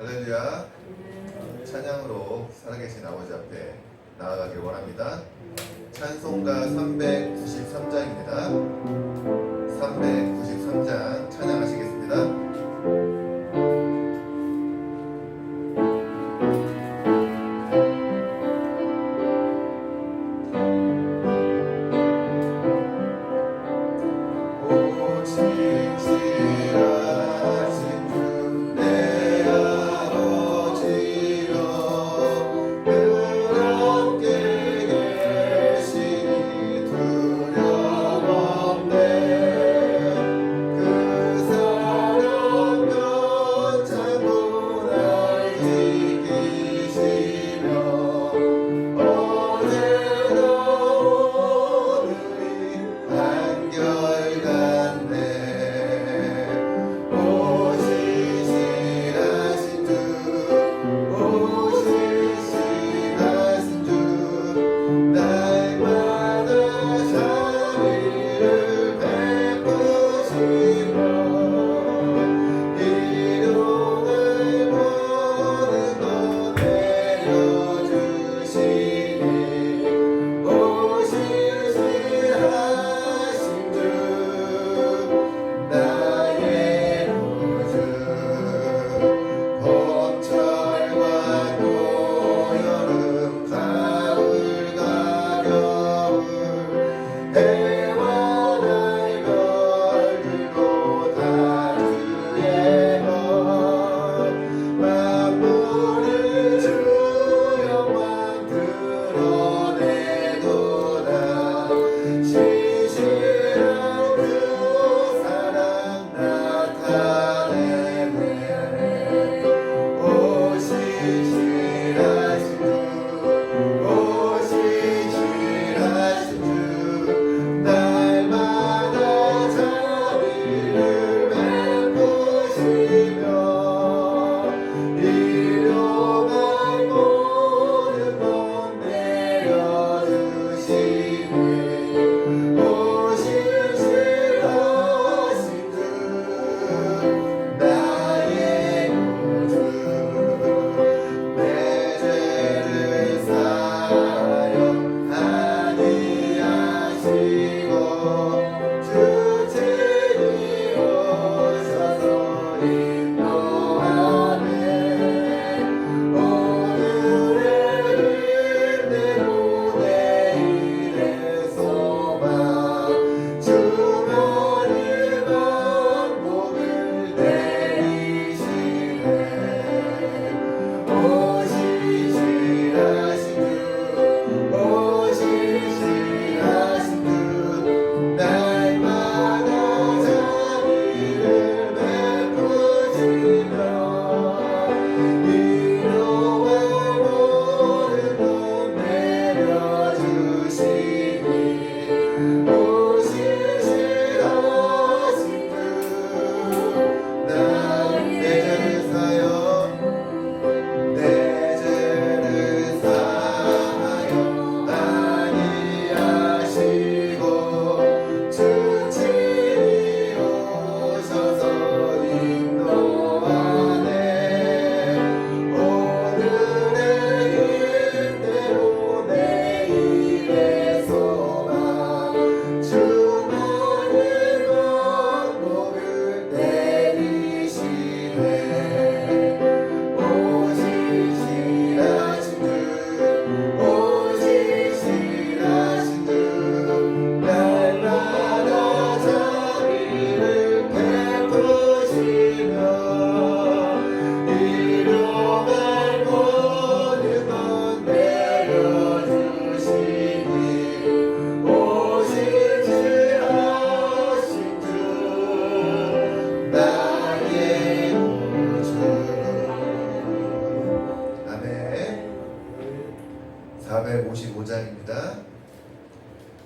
할렐루야. 찬양으로 살아계신 아버지 앞에 나아가길 원합니다. 찬송가 393장입니다. 393장 찬양하시겠습니다.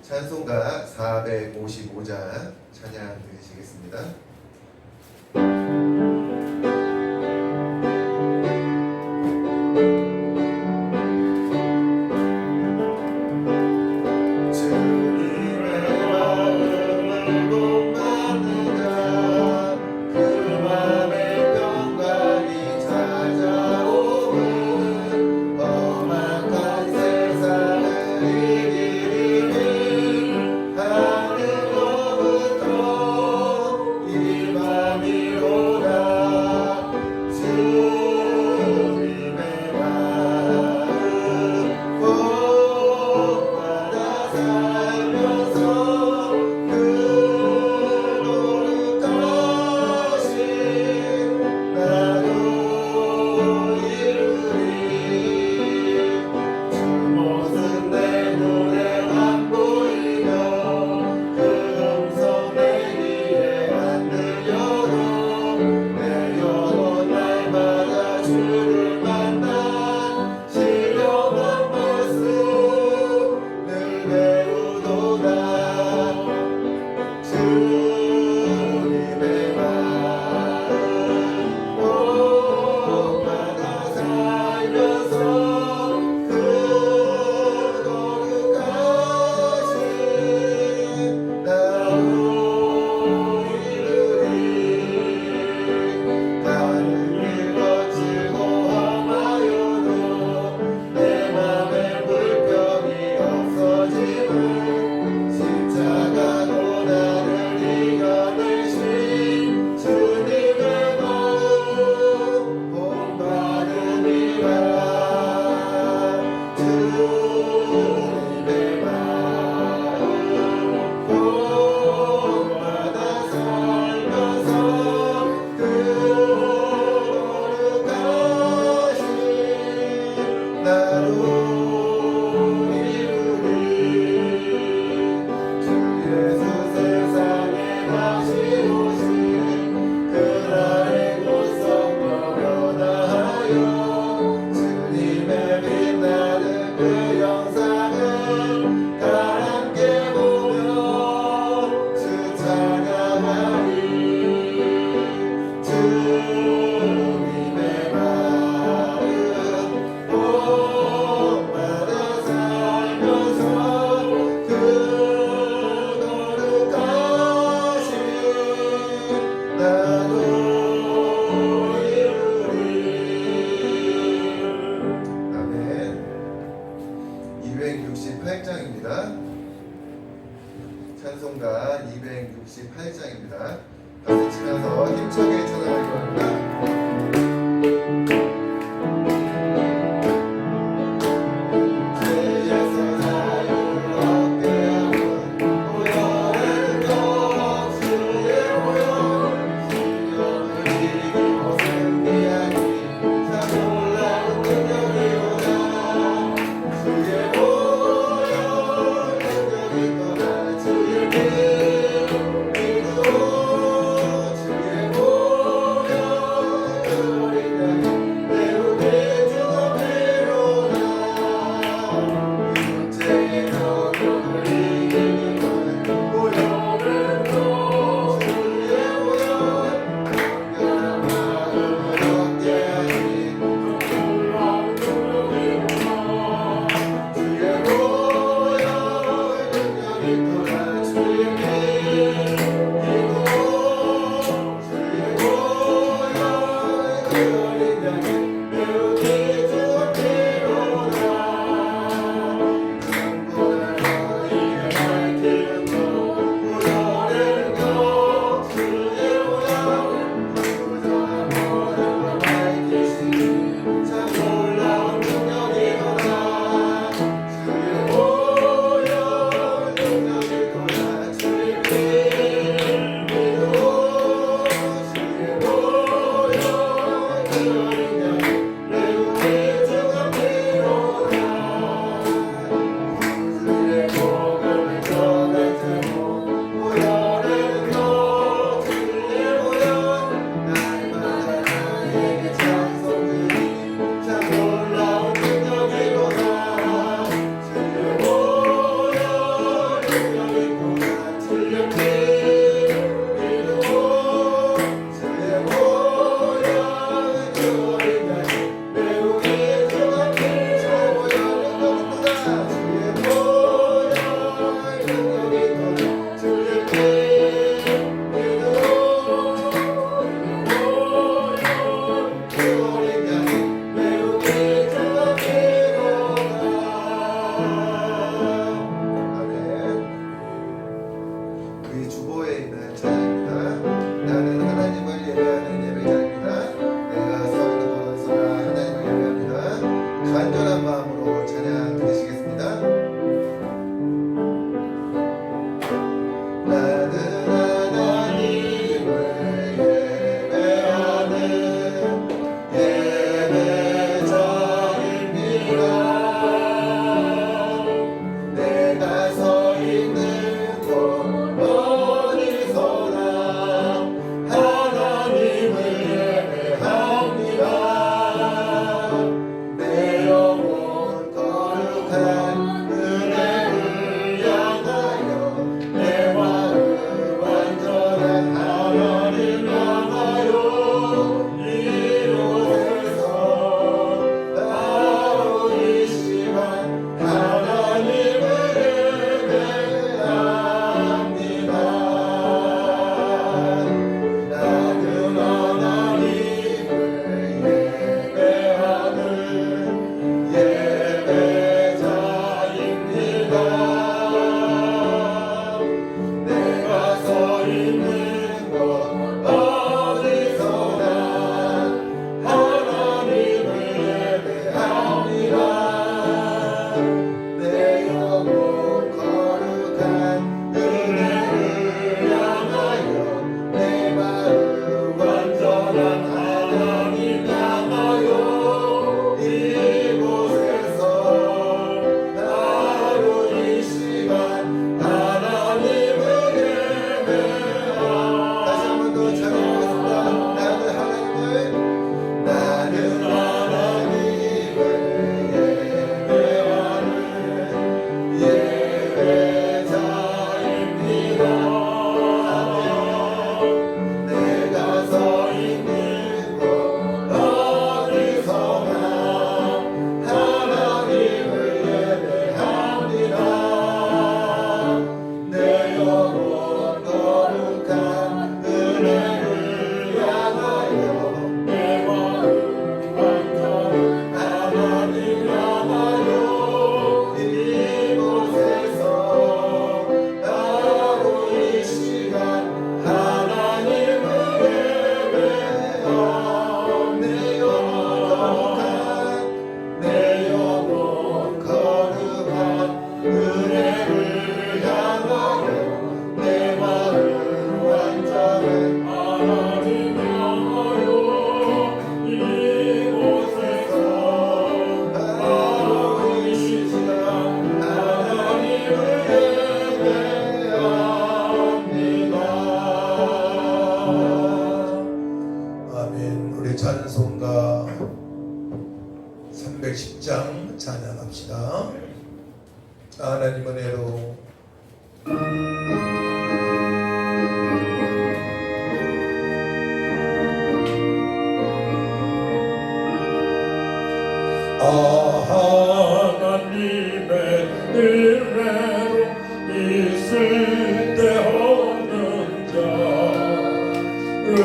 찬송가 455장 찬양 드리시겠습니다. 찾아 하나님 남아요 이곳에서 나로 이 시간 하나님을 예배하라. 다시 한 번 더 찬양하겠습니다. 나는 하나님을 예배하는 예배자입니다. 내가 서 있는 곳 어디서나 하나님을 예배합니다. 내 영혼 거룩한 은혜를 향하여 내 마음 완전히 하나님 남아요 이곳에서 나로 이 시간 하나님을 예배하. 내 영혼 거룩한 은혜를 향하여 내 마음 완전히 하나님 남아요 이곳에서 나로 이 시간 하나님을 예배합니다. 아멘. 우리 찬송가 310장 찬양합시다. 하나님 은혜로 하나님의 은혜로 있을 데 없는 자 왜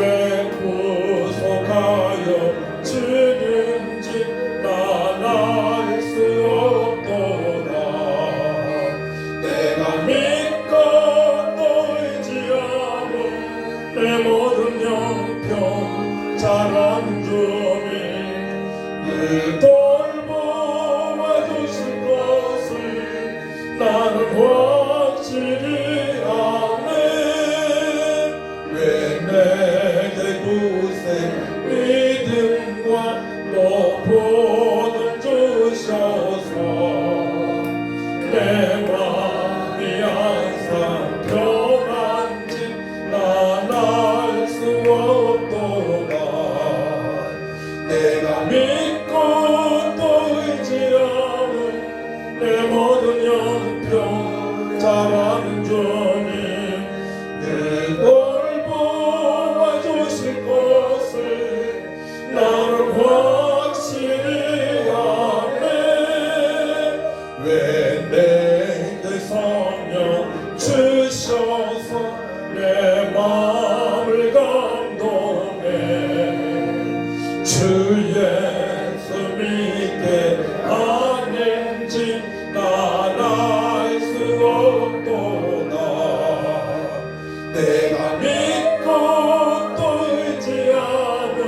구속하여 주는지 난 알 수 없도다. 내가 믿고 또 의지하는 내 모든 영평 잘한 주님 늘 돌보아 주실 것을 나는 확실히 아네. 왜 내게 구세 믿음과 또 보듬 주셔서 내 마음이 항상 평안지 난 알 수 없도다. 내가 믿고 또 의지하는 내 모든 영평 잘하는 주님 늘 돌보아 주실 것을 나는 확실히 아네. 왜 내게 성령 주셔서 내 마음을 감동해. 주 예수 믿게 아닌지 난 알 수 없도다. 내가 믿고 또 의지하는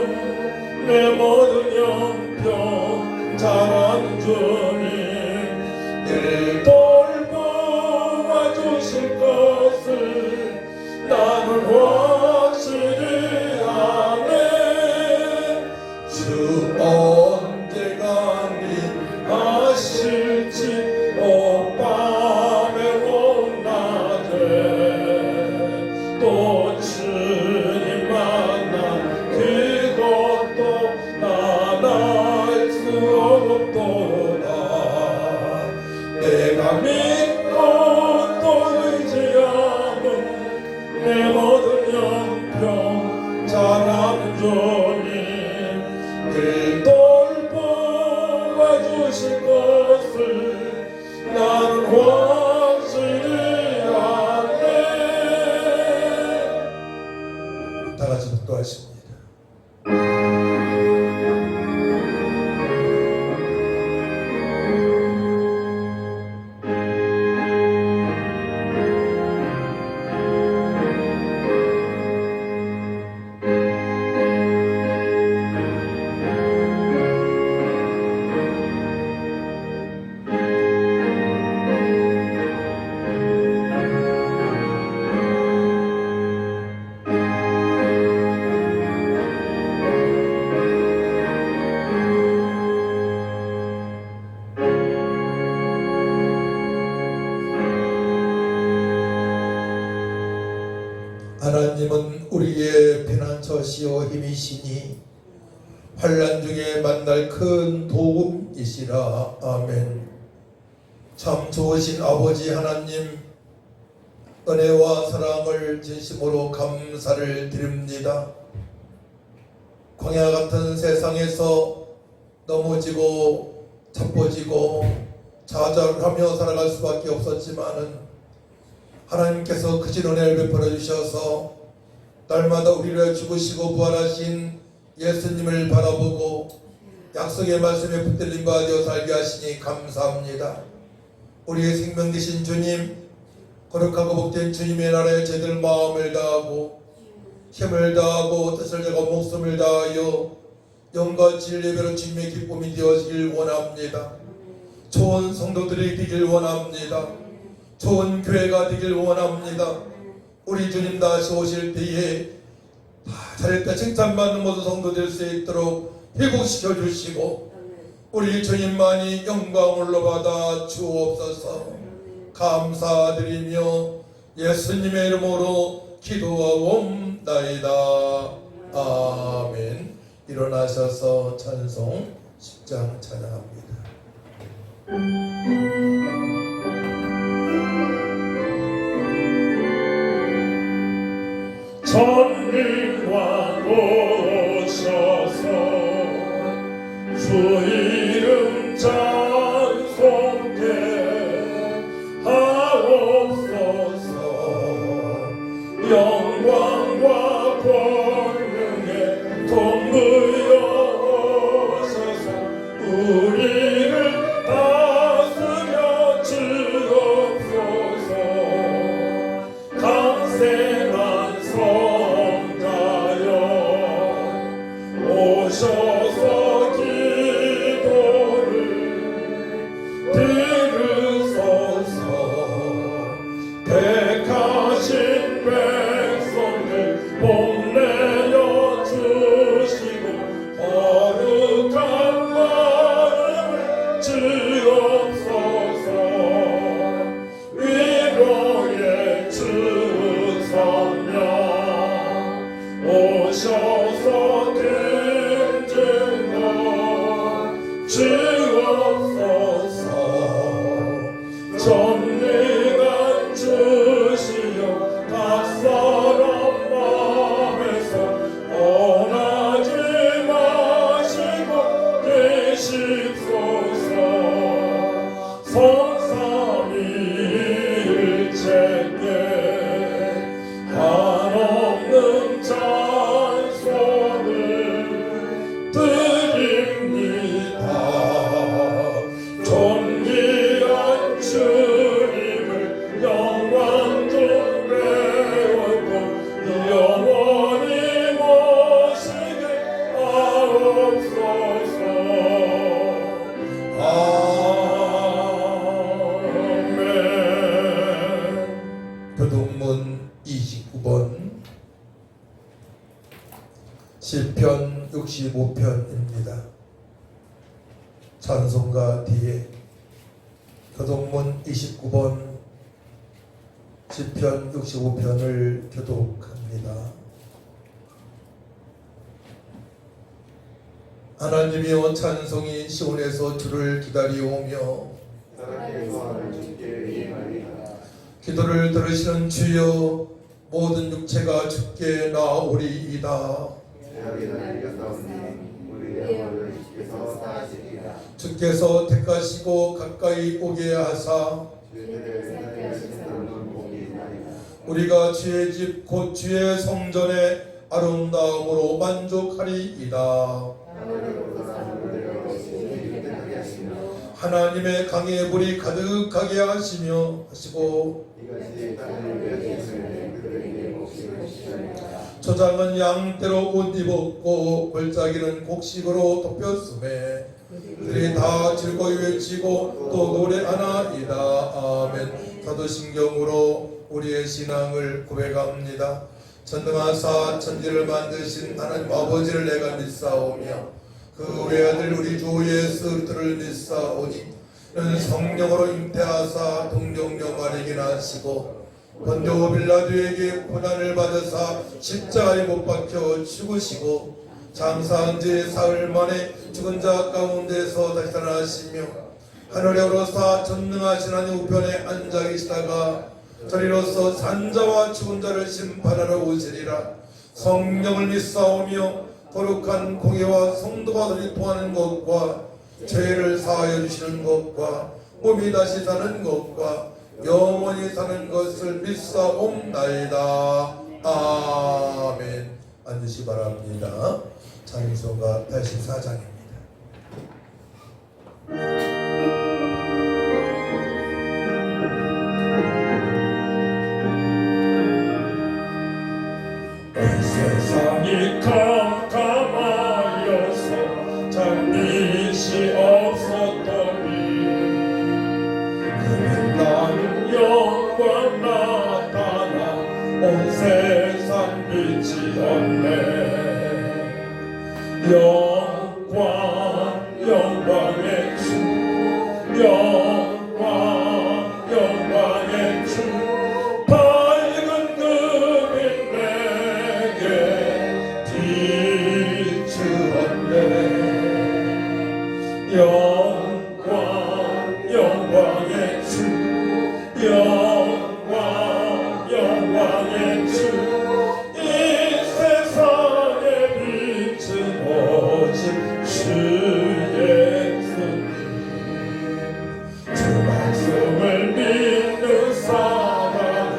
내 모든 영평 잘하는 주님 늘 돌보아 주실 것을 나는 확실히 아네. 주 언제가 하실지 밤에 온낮에 또 주님 만나 그것도 난 알 수 없도다. 내가 믿고 또 의지하는 내 모든 영평 잘하는 주님 늘 돌보아 주실 것을 나는 확실히 아네. 다 같이 기도하십니다. 저시오 힘이시니 환난 중에 만날 큰 도움이시라. 아멘. 참 좋으신 아버지 하나님, 은혜와 사랑을 진심으로 감사를 드립니다. 광야 같은 세상에서 넘어지고 자빠지고 좌절하며 살아갈 수밖에 없었지만은 하나님께서 크신 은혜를 베풀어 주셔서 날마다 우리를 죽으시고 부활하신 예수님을 바라보고 약속의 말씀에 붙들림 받아 살게 하시니 감사합니다. 우리의 생명 되신 주님, 거룩하고 복된 주님의 나라에 저희들 마음을 다하고 힘을 다하고 뜻을 다하고 목숨을 다하여 영과 진리배로 주님의 기쁨이 되어지길 원합니다. 좋은 성도들이 되길 원합니다. 좋은 교회가 되길 원합니다. 우리 주님 다시 오실 때에 다 잘했다 칭찬받는 모든 성도 될 수 있도록 회복시켜 주시고 우리 주님만이 영광을 받아 주옵소서. 감사드리며 예수님의 이름으로 기도하옵나이다. 아멘. 일어나셔서 찬송 10장 찬양합니다. 전능왕 오셔서 주 이름 찬송케 하옵소서. 영광과 권능에 동무여 오셔서 우리를 다스려 주옵소서. 강생한 성자여 오셔서 기도를 들으소서. 택하신 백성들 복내어 주시고 거룩한 마음을 주옵소서. 위로의 주 성령 오셔서 긍정을 주옵소서. 전능한 주시여 각 사람 마음에서 떠나지 마시고 계십소서. 성삼위일체께 한없는 찬송을 드립니다. 존귀한 주님을 영광 좀 배웠고 영원히 모시게 하옵소서. 아멘. 교동문 29번 시편 65편입니다. 찬송가 뒤에 교동문 29번 시편 65편을 교독합니다. 하나님이여 찬송이 시온에서 주를 기다리오며 기도를 들으시는 주여 모든 육체가 주께 나오리이다. 주께서 택하시고 가까이 오게 하사 우리가 주의 집 곧 주의 성전의 아름다움으로 만족하리이다. 하나님의 강의 물이 가득하게 하시고 조장은 양떼로 옷 입었고 골짜기는 곡식으로 덮였음에 그들이 다 즐거이 외치고 또 노래하나이다. 아멘. 사도신경으로 우리의 신앙을 고백합니다. 전능하사 천지를 만드신 하나님 아버지를 내가 믿사오며 그 외아들 우리 주 예수 그리스도를 믿사오니 이는 성령으로 잉태하사 동정녀 마리긴 하시고 본도 빌라도에게 고난을 받으사 십자가에 못 박혀 죽으시고 장사한 지 사흘 만에 죽은 자 가운데서 다시 살아나시며 하늘에 오르사 전능하신 하나님 우편에 앉아 계시다가 저리로서 산자와 죽은 자를 심판하러 오시리라. 성령을 믿사오며 거룩한 공예와 성도가 들이 통하는 것과 죄를 사하여 주시는 것과 몸이 다시 사는 것과 영원히 사는 것을 믿사옵나이다. 아멘. 앉으시 바랍니다. 찬송가 84장입니다. 세상이 캄캄하여서 참 빛이 없었더니 그는 나는 영광 나타나 온 세상 빛이었네. 영광의 주 영광의 주 밝은 그빛 내게 비추었네. 영광의 주 영광의 주 이 세상의 빛은 오직 주 예수님. 주 말씀을 믿는 사람은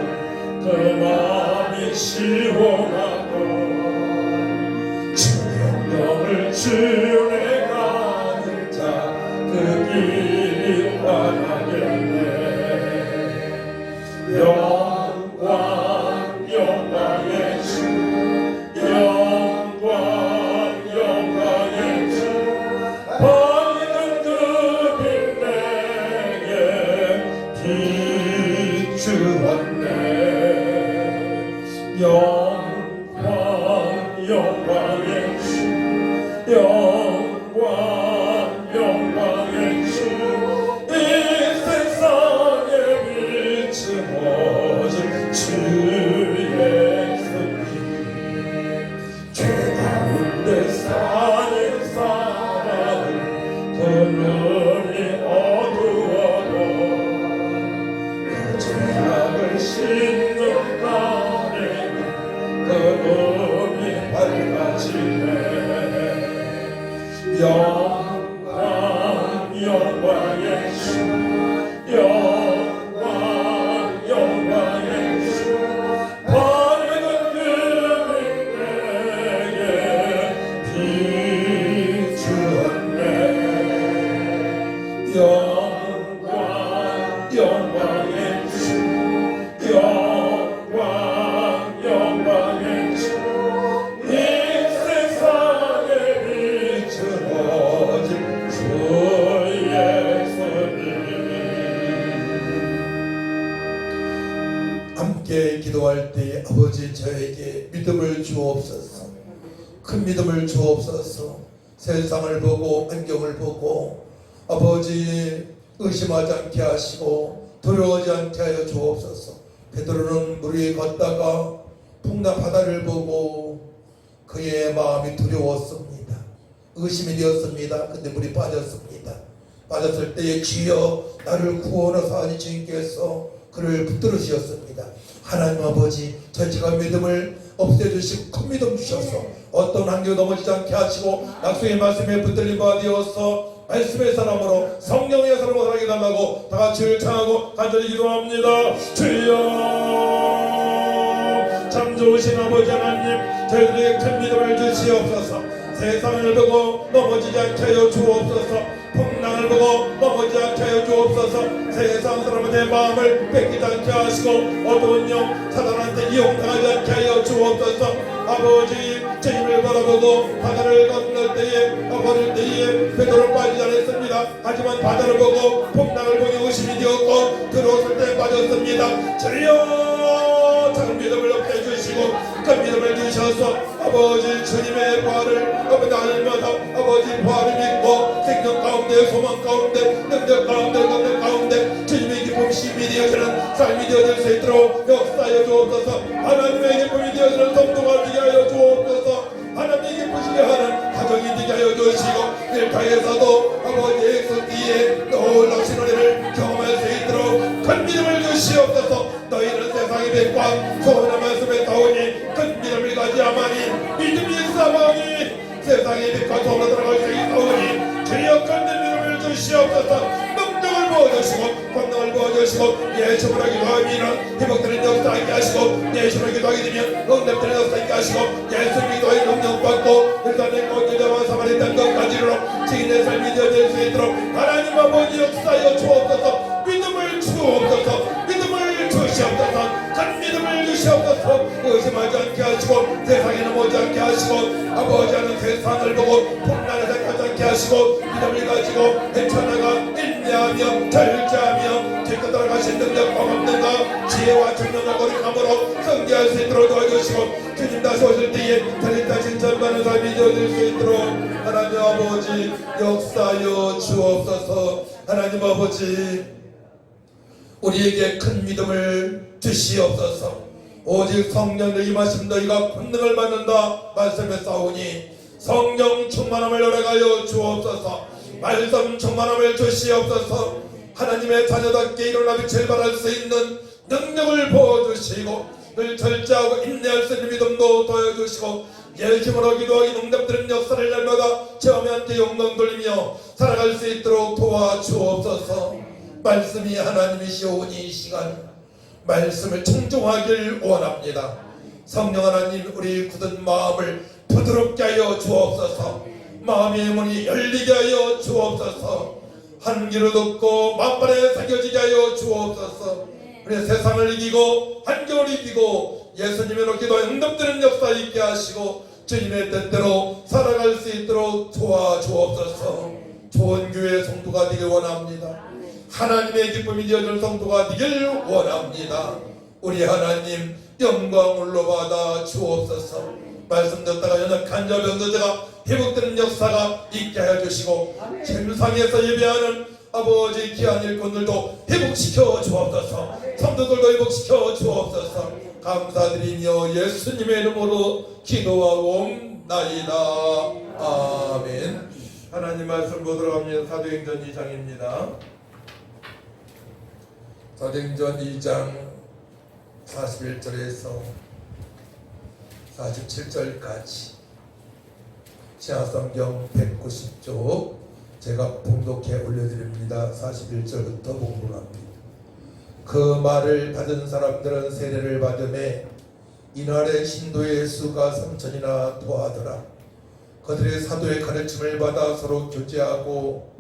그 마음이 시원하고 주 명령을 준행하는 자 그 길이 환하겠네. 영광의 주 영광의 주 밝은 그빛 내게 비추었네. 영광의 주 영광의 주 이 세상의 빛은 오직 주 예수님. 죄 가운데 사는 사람은 그 눈이 어두워도 그 죄악을 씻는 날에는 그 눈이 밝아지네. 영광의 주 영광의 주 밝은 그빛 내게 비추었네. 영광의 주 영광의 주 이 세상의 빛은 오직 주 예수님. 함께 기도할 때 아버지 저에게 믿음을 주옵소서. 큰 믿음을 주옵소서. 세상을 보고 환경을 보고 아버지 의심하지 않게 하시고 두려워하지 않게 하여 주옵소서. 베드로는 물 위에 걷다가 풍랑 바다를 보고 그의 마음이 두려웠습니다. 의심이 되었습니다. 근데 물이 빠졌습니다. 빠졌을 때에 주여 나를 구원하사 하니 주님께서 그를 붙들으셨습니다. 하나님 아버지 제가 믿음을 없애주시고 큰 믿음 주셔서 어떤 환경에 넘어지지 않게 하시고 약속의 말씀에 붙들린 바 되어서 말씀의 사람으로 성령의 사람으로 살게 달라고 다 같이 청하고 간절히 기도합니다. 주여 참 좋으신 아버지 하나님 저희들에게 큰 믿음을 주시옵소서. 세상을 보고 넘어지지 않게 하여 주옵소서. 풍랑을 보고 넘어지지 않게 하여 주옵소서. 세상 사람들의 마음을 뺏기지 않게 하시고 어두운 영 사단한테 이용당하지 않게 하여 주옵소서. 아버지 주님을 바라보고 바다를 건널 때에 걸을 때에 베드로는 빠지지 않았습니다. 하지만 바다를 보고 풍랑을 보니 의심이 되었고 들어왔을 때 빠졌습니다. 주여 작은 믿음을 얻게 해주시고 큰 믿음을 주셔서 아버지 주님의 부활을 아버지 알면서 아버지 부활을 믿고 생명 가운데 소망 가운데 능력 가운데 감격 가운데 주님의 기쁨 심이 되어지는 삶이 되어질 수 있도록 역사하여 주옵소서. 하나님의 기쁨이 되어지는 성도가 되게 하여 주옵소서. 하나님의 기쁘시게 하는 가정이 되게 하여 주시고 일터에서도 아버지의 그 뒤에 놀라신 은혜를 경험할 수 있도록 큰 믿음을 주시옵소서. 너희는 세상의 빛과 소원의 말씀에 따오니 큰 믿음을 가지야마니 믿음이 있사오니 세상의 빛과 소원으로 들어갈 수 있사오니 주여 큰 믿음을 주시옵소서. 능력을 부어주시고 권능을 부어주시고 예수를 기도하면 회복되는 역사하게 하시고 예수를 기도하게 되면 응답되는 역사하게 하시고 예수를 기도하여 능력받고 일단의 꽃기대와 사마리 땅 끝까지로 지인의 삶이 되어질 수 있도록 하나님 아버지 역사하여 주옵소서. 믿음을 주옵소서. 믿음을 주시옵소서. 큰 믿음을 주시옵소서. 의심하지 않게 하시고 세상에 넘어지 않게 하시고 아버지 하는 세상을 보고 풍랑에 생각하지 않게 하시고 믿음을 가지고 헤쳐나가 인내하며 절제하며 뒤끝 따라가신 능력 범없는가 지혜와 청명과 거룩함으로 성취할 수 있도록 도와주시고 주님 다시 오실 때에 달리다신 전반의 삶이 되어질 수 있도록 하나님 아버지 역사하여 주옵소서. 하나님 아버지 우리에게 큰 믿음을 주시옵소서. 오직 성령의 임하심 너희가 권능을 받는다 말씀에 싸우니 성령 충만함을 허락하여 주옵소서. 말씀 충만함을 주시옵소서. 하나님의 자녀답게 일어나 빛을 발할 수 있는 능력을 부어주시고 늘 절제하고 인내할 수 있는 믿음도 도와주시고 열심으로 기도하기 응답되는 역사를 날마다 체험한테 영광 돌리며 살아갈 수 있도록 도와주옵소서. 말씀이 하나님이시오니 이 시간 말씀을 청종하길 원합니다. 성령 하나님 우리 굳은 마음을 부드럽게 하여 주옵소서. 마음의 문이 열리게 하여 주옵소서. 한 귀로 듣고 만발에 새겨지게 하여 주옵소서. 우리 세상을 이기고 환경을 이기고 예수님으로 기도에 응답되는 역사 있게 하시고 주님의 뜻대로 살아갈 수 있도록 도와주옵소서. 좋은 교회 성도가 되길 원합니다. 하나님의 기쁨이 되어줄 성도가 되길 원합니다. 우리 하나님 영광을로 받아 주옵소서. 말씀 듣다가 연약한 자 병자가 회복되는 역사가 있게 하여 주시고 침상에서 예배하는 아버지 귀한 일꾼들도 회복시켜 주옵소서. 성도들도 회복시켜 주옵소서. 감사드리며 예수님의 이름으로 기도하옵나이다. 아멘. 하나님 말씀 보도록 합니다. 사도행전 2장입니다. 사도행전 2장 41절에서 47절까지 신약성경 190쪽 제가 봉독해 올려드립니다. 41절부터 봉독을 합니다. 그 말을 받은 사람들은 세례를 받음에 이날의 신도의 수가 3,000이나 도하더라. 그들의 사도의 가르침을 받아 서로 교제하고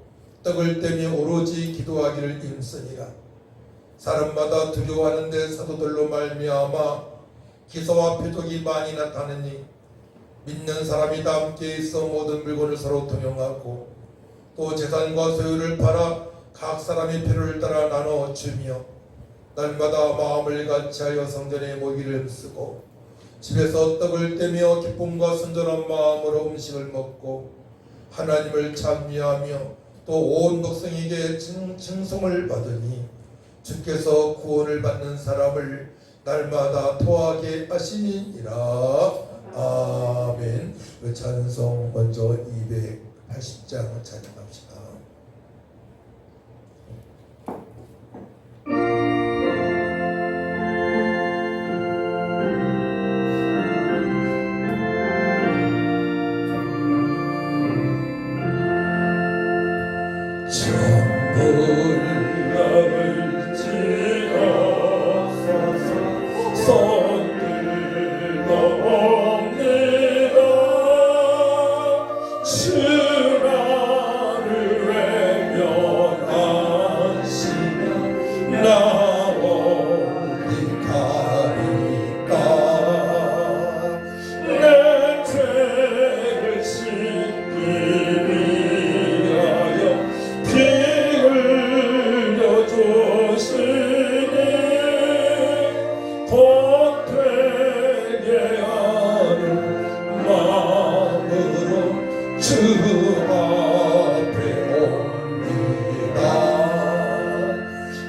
떡을 떼며 오로지 기도하기를 힘쓰니라. 사람마다 두려워하는데 사도들로 말미암아 기사와 표적이 많이 나타나니 믿는 사람이 다 함께 있어 모든 물건을 서로 동용하고 또 재산과 소유를 팔아 각 사람이 필요를 따라 나눠 주며 날마다 마음을 같이하여 성전에 모이기를 쓰고 집에서 떡을 떼며 기쁨과 순전한 마음으로 음식을 먹고 하나님을 찬미하며 또 온 백성에게 칭송을 받으니 주께서 구원을 받는 사람을 날마다 토하게 하시니라. 아멘. 그 찬송 먼저 280장 찬양합시다.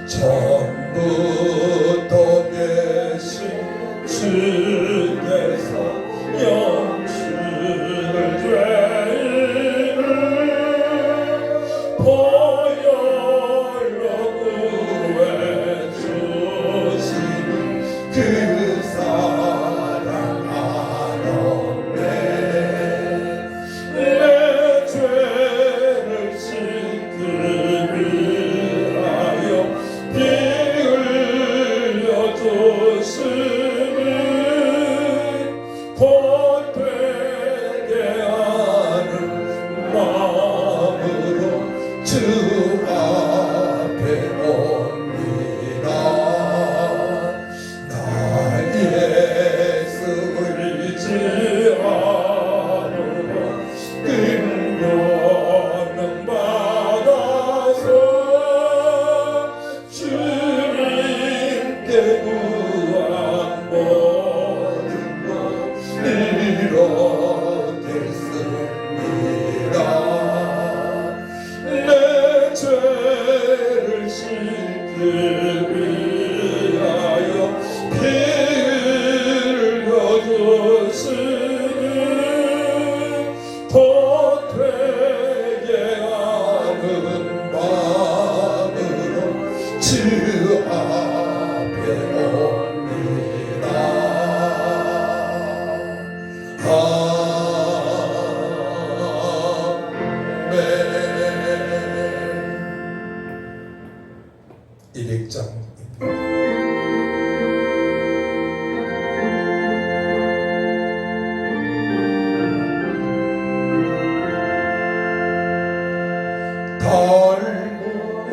전부 주 앞에 옵니다. 나 예수 울지 않으며 근거는 받아서 주님께 구한 모든 것 이뤄냈습니다. 내 죄를 씻기 위하여 피 흘려주시니 더 되게 하는 마음으로 주 앞에 옵니다. 아멘. 200장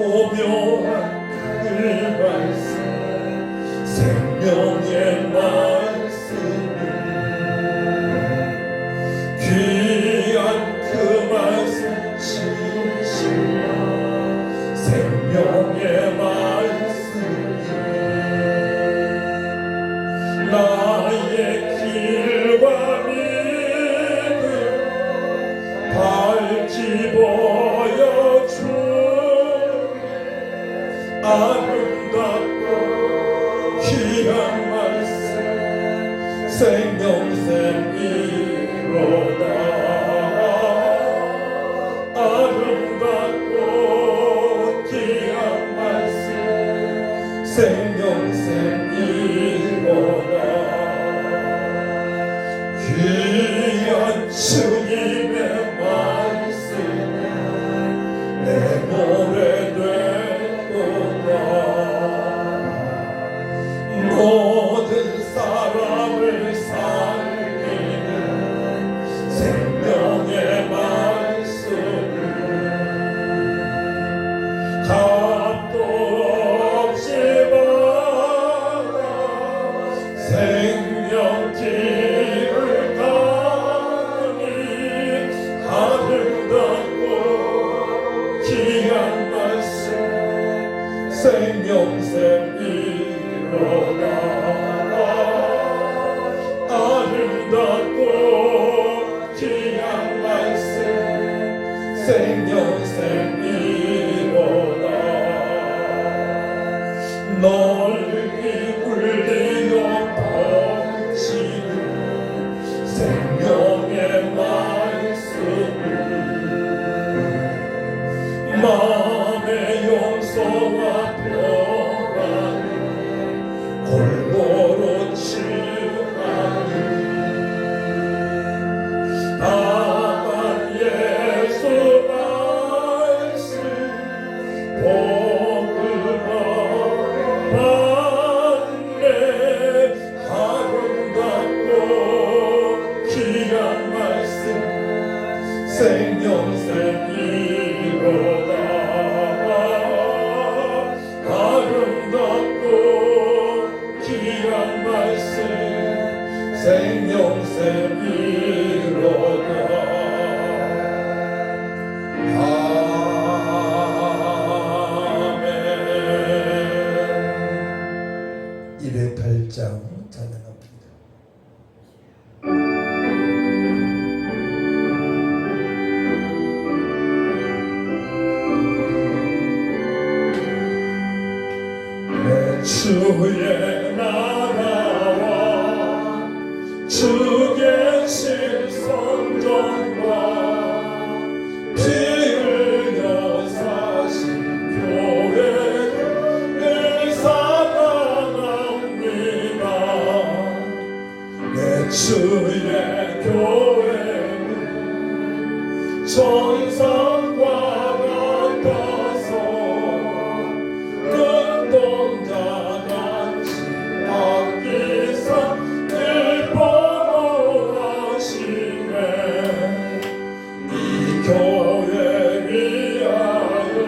오묘한 그 말씀 생명의 말씀을 귀한 그 말씀 진실로 생명의 말씀을 나의 길과 믿음 밝히 보여주 아름답고 귀한 말씀 생명샘이로다. 아름답고 귀한 말씀 생명샘이로다. 귀한 주님의 말씀은 내 노래 모든 사람을 살리는 생명의 말씀을 값도 없이 받아 생명길을 가니 아름답고 귀한 말씀 생명샘이로다. 아름답고 귀한 말씀 생명샘이로다. 널리 울리며 퍼지는 생명의 말씀을 마음의 용서와 평안을 골고루 취하니 다만 예수 말씀 복음을 받네. 아름답고 귀한 말씀 생명샘이로다. 아름답고 귀한 말씀 생명샘이로다. 아멘. 208장 찬양합니다. 주의 나라와 주 계신 성전과 피 흘려 사신 교회를 사랑합니다. 내 주의 교회는 천상과 같아서 눈동자같이 아끼사 늘 보호하시네. 이 교회 위하여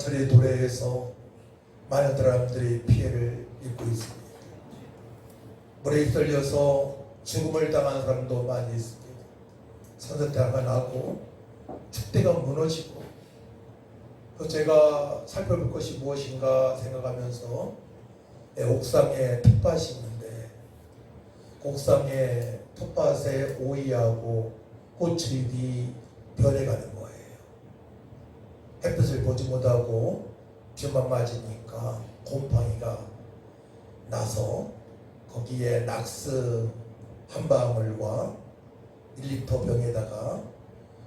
지하철의 도래에서 많은 사람들이 피해를 입고 있습니다. 물에 휩쓸려서 죽음을 당한 사람도 많이 있습니다. 산사태가 나고 축대가 무너지고, 그 제가 살펴볼 것이 무엇인가 생각하면서 옥상에 텃밭이 있는데, 옥상에 텃밭에 오이하고 꽃잎이 변해가는 거예요. 햇빛을 보지 못하고 비만 맞으니까 곰팡이가 나서 거기에 낙스 한 방울과 1리터 병에다가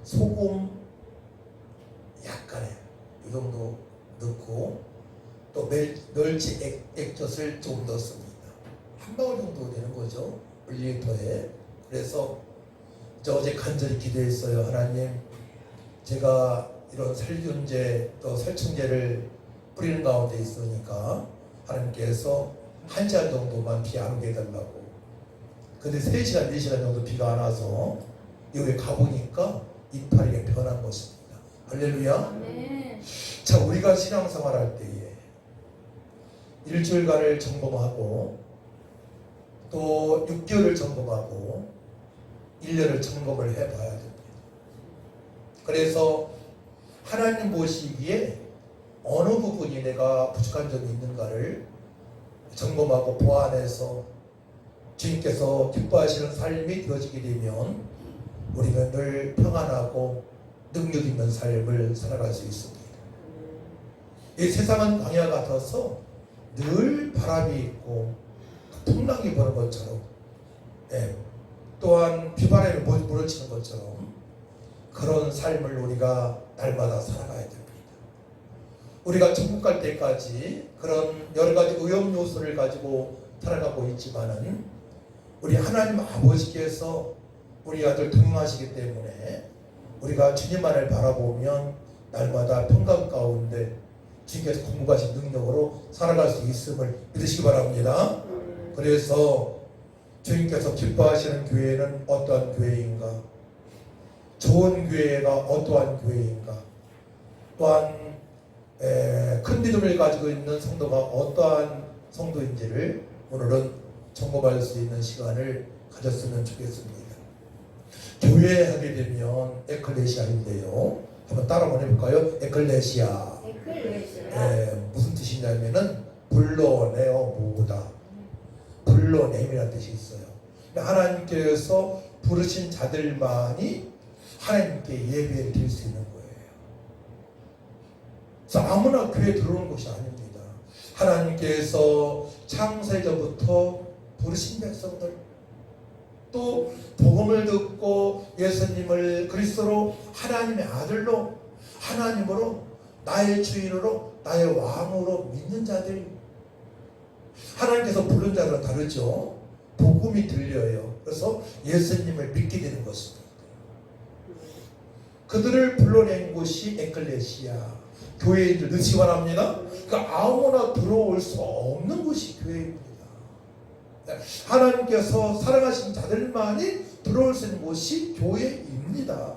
소금 약간의 이 정도 넣고 또 멸치 액젓을 좀 넣습니다. 한 방울 정도 되는 거죠. 1리터에. 그래서 어제 간절히 기도했어요. 하나님, 제가 이런 살균제 또 살충제를 뿌리는 가운데 있으니까 하나님께서 1시간 정도만 비 안 오게 해달라고. 근데 3시간, 4시간 정도 비가 안 와서 여기 가보니까 이파리가 변한 것입니다. 할렐루야. 네. 자, 우리가 신앙생활 할 때에 일주일간을 점검하고 또 6개월을 점검하고 1년을 점검을 해봐야 됩니다. 그래서 하나님 보시기에 어느 부분이 내가 부족한 점이 있는가를 점검하고 보완해서 주님께서 기뻐하시는 삶이 되어지게 되면 우리는 늘 평안하고 능력 있는 삶을 살아갈 수 있습니다. 이 세상은 광야 같아서 늘 바람이 있고 풍랑이 부는 것처럼, 또한 비바람에 몰아치는 것처럼 그런 삶을 우리가 날마다 살아가야 됩니다. 우리가 천국 갈 때까지 그런 여러 가지 오염 요소를 가지고 살아가고 있지만은 우리 하나님 아버지께서 우리 아들 동행하시기 때문에 우리가 주님만을 바라보면 날마다 평강 가운데 주님께서 공부하신 능력으로 살아갈 수 있음을 믿으시기 바랍니다. 그래서 주님께서 기뻐하시는 교회는 어떠한 교회인가? 좋은 교회가 어떠한 교회인가? 또한 큰 믿음을 가지고 있는 성도가 어떠한 성도인지를 오늘은 점검할 수 있는 시간을 가졌으면 좋겠습니다. 교회 하게 되면 에클레시아인데요. 한번 따라 한번 해볼까요? 에클레시아. 무슨 뜻이냐면은 불러내어 모으다. 불러내미라는 뜻이 있어요. 하나님께서 부르신 자들만이 하나님께 예배를 드릴 수 있는 거예요. 그래서 아무나 교회에 들어오는 것이 아닙니다. 하나님께서 창세 전부터 부르신 백성들, 또 복음을 듣고 예수님을 그리스도로 하나님의 아들로, 하나님으로, 나의 주인으로, 나의 왕으로 믿는 자들, 하나님께서 부른 자들은 다르죠. 복음이 들려요. 그래서 예수님을 믿게 되는 것입니다. 그들을 불러낸 곳이 에클레시아, 교회인 줄 넣으시기 바랍니다. 그러니까 아무나 들어올 수 없는 곳이 교회입니다. 하나님께서 사랑하신 자들만이 들어올 수 있는 곳이 교회입니다.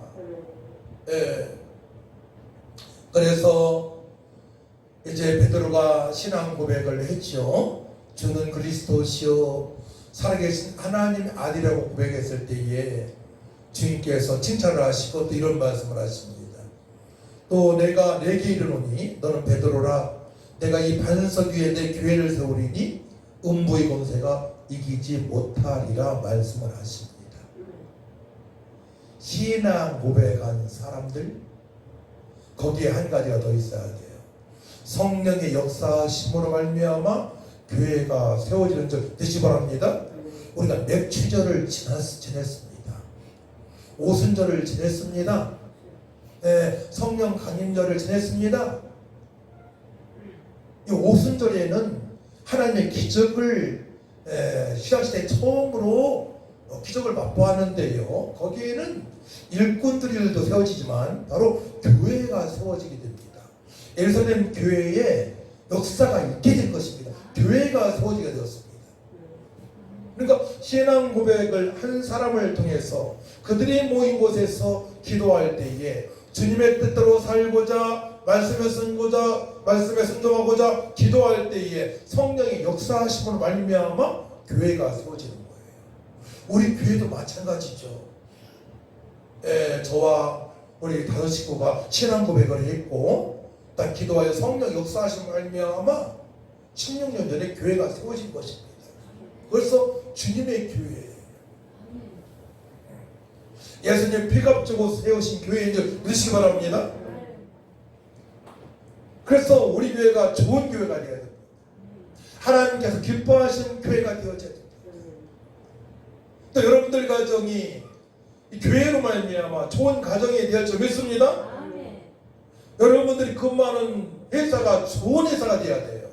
그래서 이제 베드로가 신앙 고백을 했죠. 주는 그리스도시요 살아계신 하나님의 아들이라고 고백했을 때에 주님께서 칭찬을 하시고 또 이런 말씀을 하십니다. 또 내가 내게 이르노니 너는 베드로라, 내가 이 반석 위에 내 교회를 세우리니 음부의 권세가 이기지 못하리라 말씀을 하십니다. 신앙 고백한 사람들, 거기에 한 가지가 더 있어야 돼요. 성령의 역사심으로 말미암아 교회가 세워지는 줄 되시기 바랍니다. 우리가 맥추절을 지냈습니다. 오순절을 지냈습니다. 성령 강림절을 지냈습니다. 이 오순절에는 하나님의 기적을 신학시대 처음으로 기적을 맛보았는데요. 거기에는 일꾼들도 세워지지만 바로 교회가 세워지게 됩니다. 예루살렘 교회에 역사가 있게 될 것입니다. 교회가 세워지게 되었습니다. 그러니까 신앙 고백을 한 사람을 통해서 그들이 모인 곳에서 기도할 때에 주님의 뜻대로 살고자 말씀에 순종하고자 기도할 때에 성령의 역사하심으로 말미암아 교회가 세워지는 거예요. 우리 교회도 마찬가지죠. 저와 우리 다섯 식구가 신앙 고백을 했고 딱 기도하여 성령 역사하심으로 말미암아 16년 전에 교회가 세워진 것입니다. 벌써 주님의 교회예요. 예수님 피값주고 세우신 교회인 줄 믿으시기 바랍니다. 그래서 우리 교회가 좋은 교회가 되어야 됩니다. 하나님께서 기뻐하신 교회가 되어져야 됩니다. 또 여러분들 가정이 이 교회로 말미암아 좋은 가정이 되어 줄 믿습니다. 여러분들이 근무하는 회사가 좋은 회사가 되어야 돼요.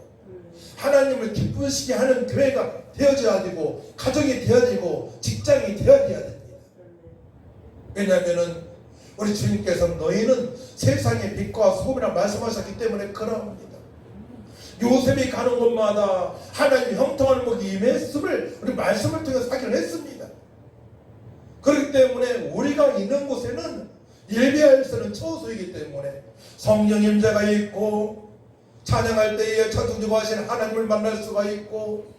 하나님을 기쁘시게 하는 교회가 되어져야 되고 가정이 되어야 되고 직장이 되어야 됩니다. 왜냐하면 우리 주님께서 너희는 세상의 빛과 소금이라 말씀하셨기 때문에 그러합니다. 요셉이 가는 곳마다 하나님의 형통한 목이 임했음을 우리 말씀을 통해서 확인했습니다. 그렇기 때문에 우리가 있는 곳에는 예배할 때는 처소이기 때문에 성령 임재가 있고 찬양할 때에 천둥주고 하신 하나님을 만날 수가 있고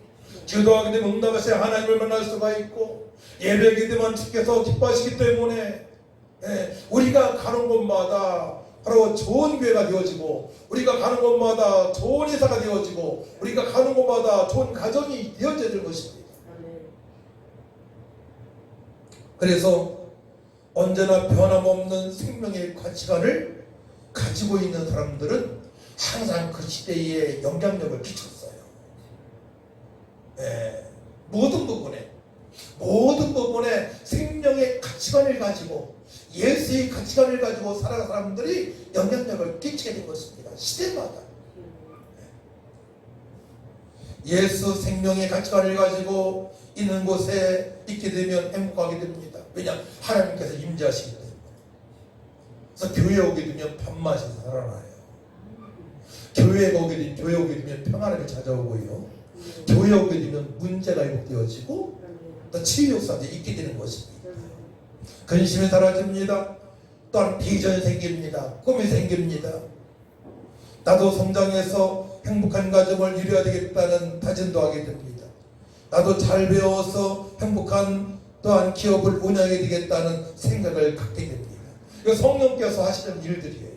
기도하게 되면 응답하신 하나님을 만날 수가 있고 예배하게 되면 주께서 기뻐하시기 때문에 우리가 가는 곳마다 바로 좋은 교회가 되어지고 우리가 가는 곳마다 좋은 회사가 되어지고 우리가 가는 곳마다 좋은 가정이 되어질 것입니다. 그래서 언제나 변함없는 생명의 가치관을 가지고 있는 사람들은 항상 그 시대에 영향력을 끼쳤어요. 모든 부분에 생명의 가치관을 가지고 예수의 가치관을 가지고 살아가는 사람들이 영향력을 끼치게 된 것입니다. 시대마다 예수 생명의 가치관을 가지고 있는 곳에 있게 되면 행복하게 됩니다. 왜냐? 하나님께서 임재하시기 때문에. 그래서 교회 오게 되면 밥맛이 살아나요. 교회 오게 되면 평안함이 찾아오고요. 교회 오게 되면 문제가 회복되어지고 또 치유 역사도 있게 되는 것입니다. 근심이 사라집니다. 또한 비전이 생깁니다. 꿈이 생깁니다. 나도 성장해서 행복한 가정을 이루어야 되겠다는 다짐도 하게 됩니다. 나도 잘 배워서 행복한 또한 기업을 운영해야 되겠다는 생각을 갖게 됩니다. 이거 성령께서 하시는 일들이에요.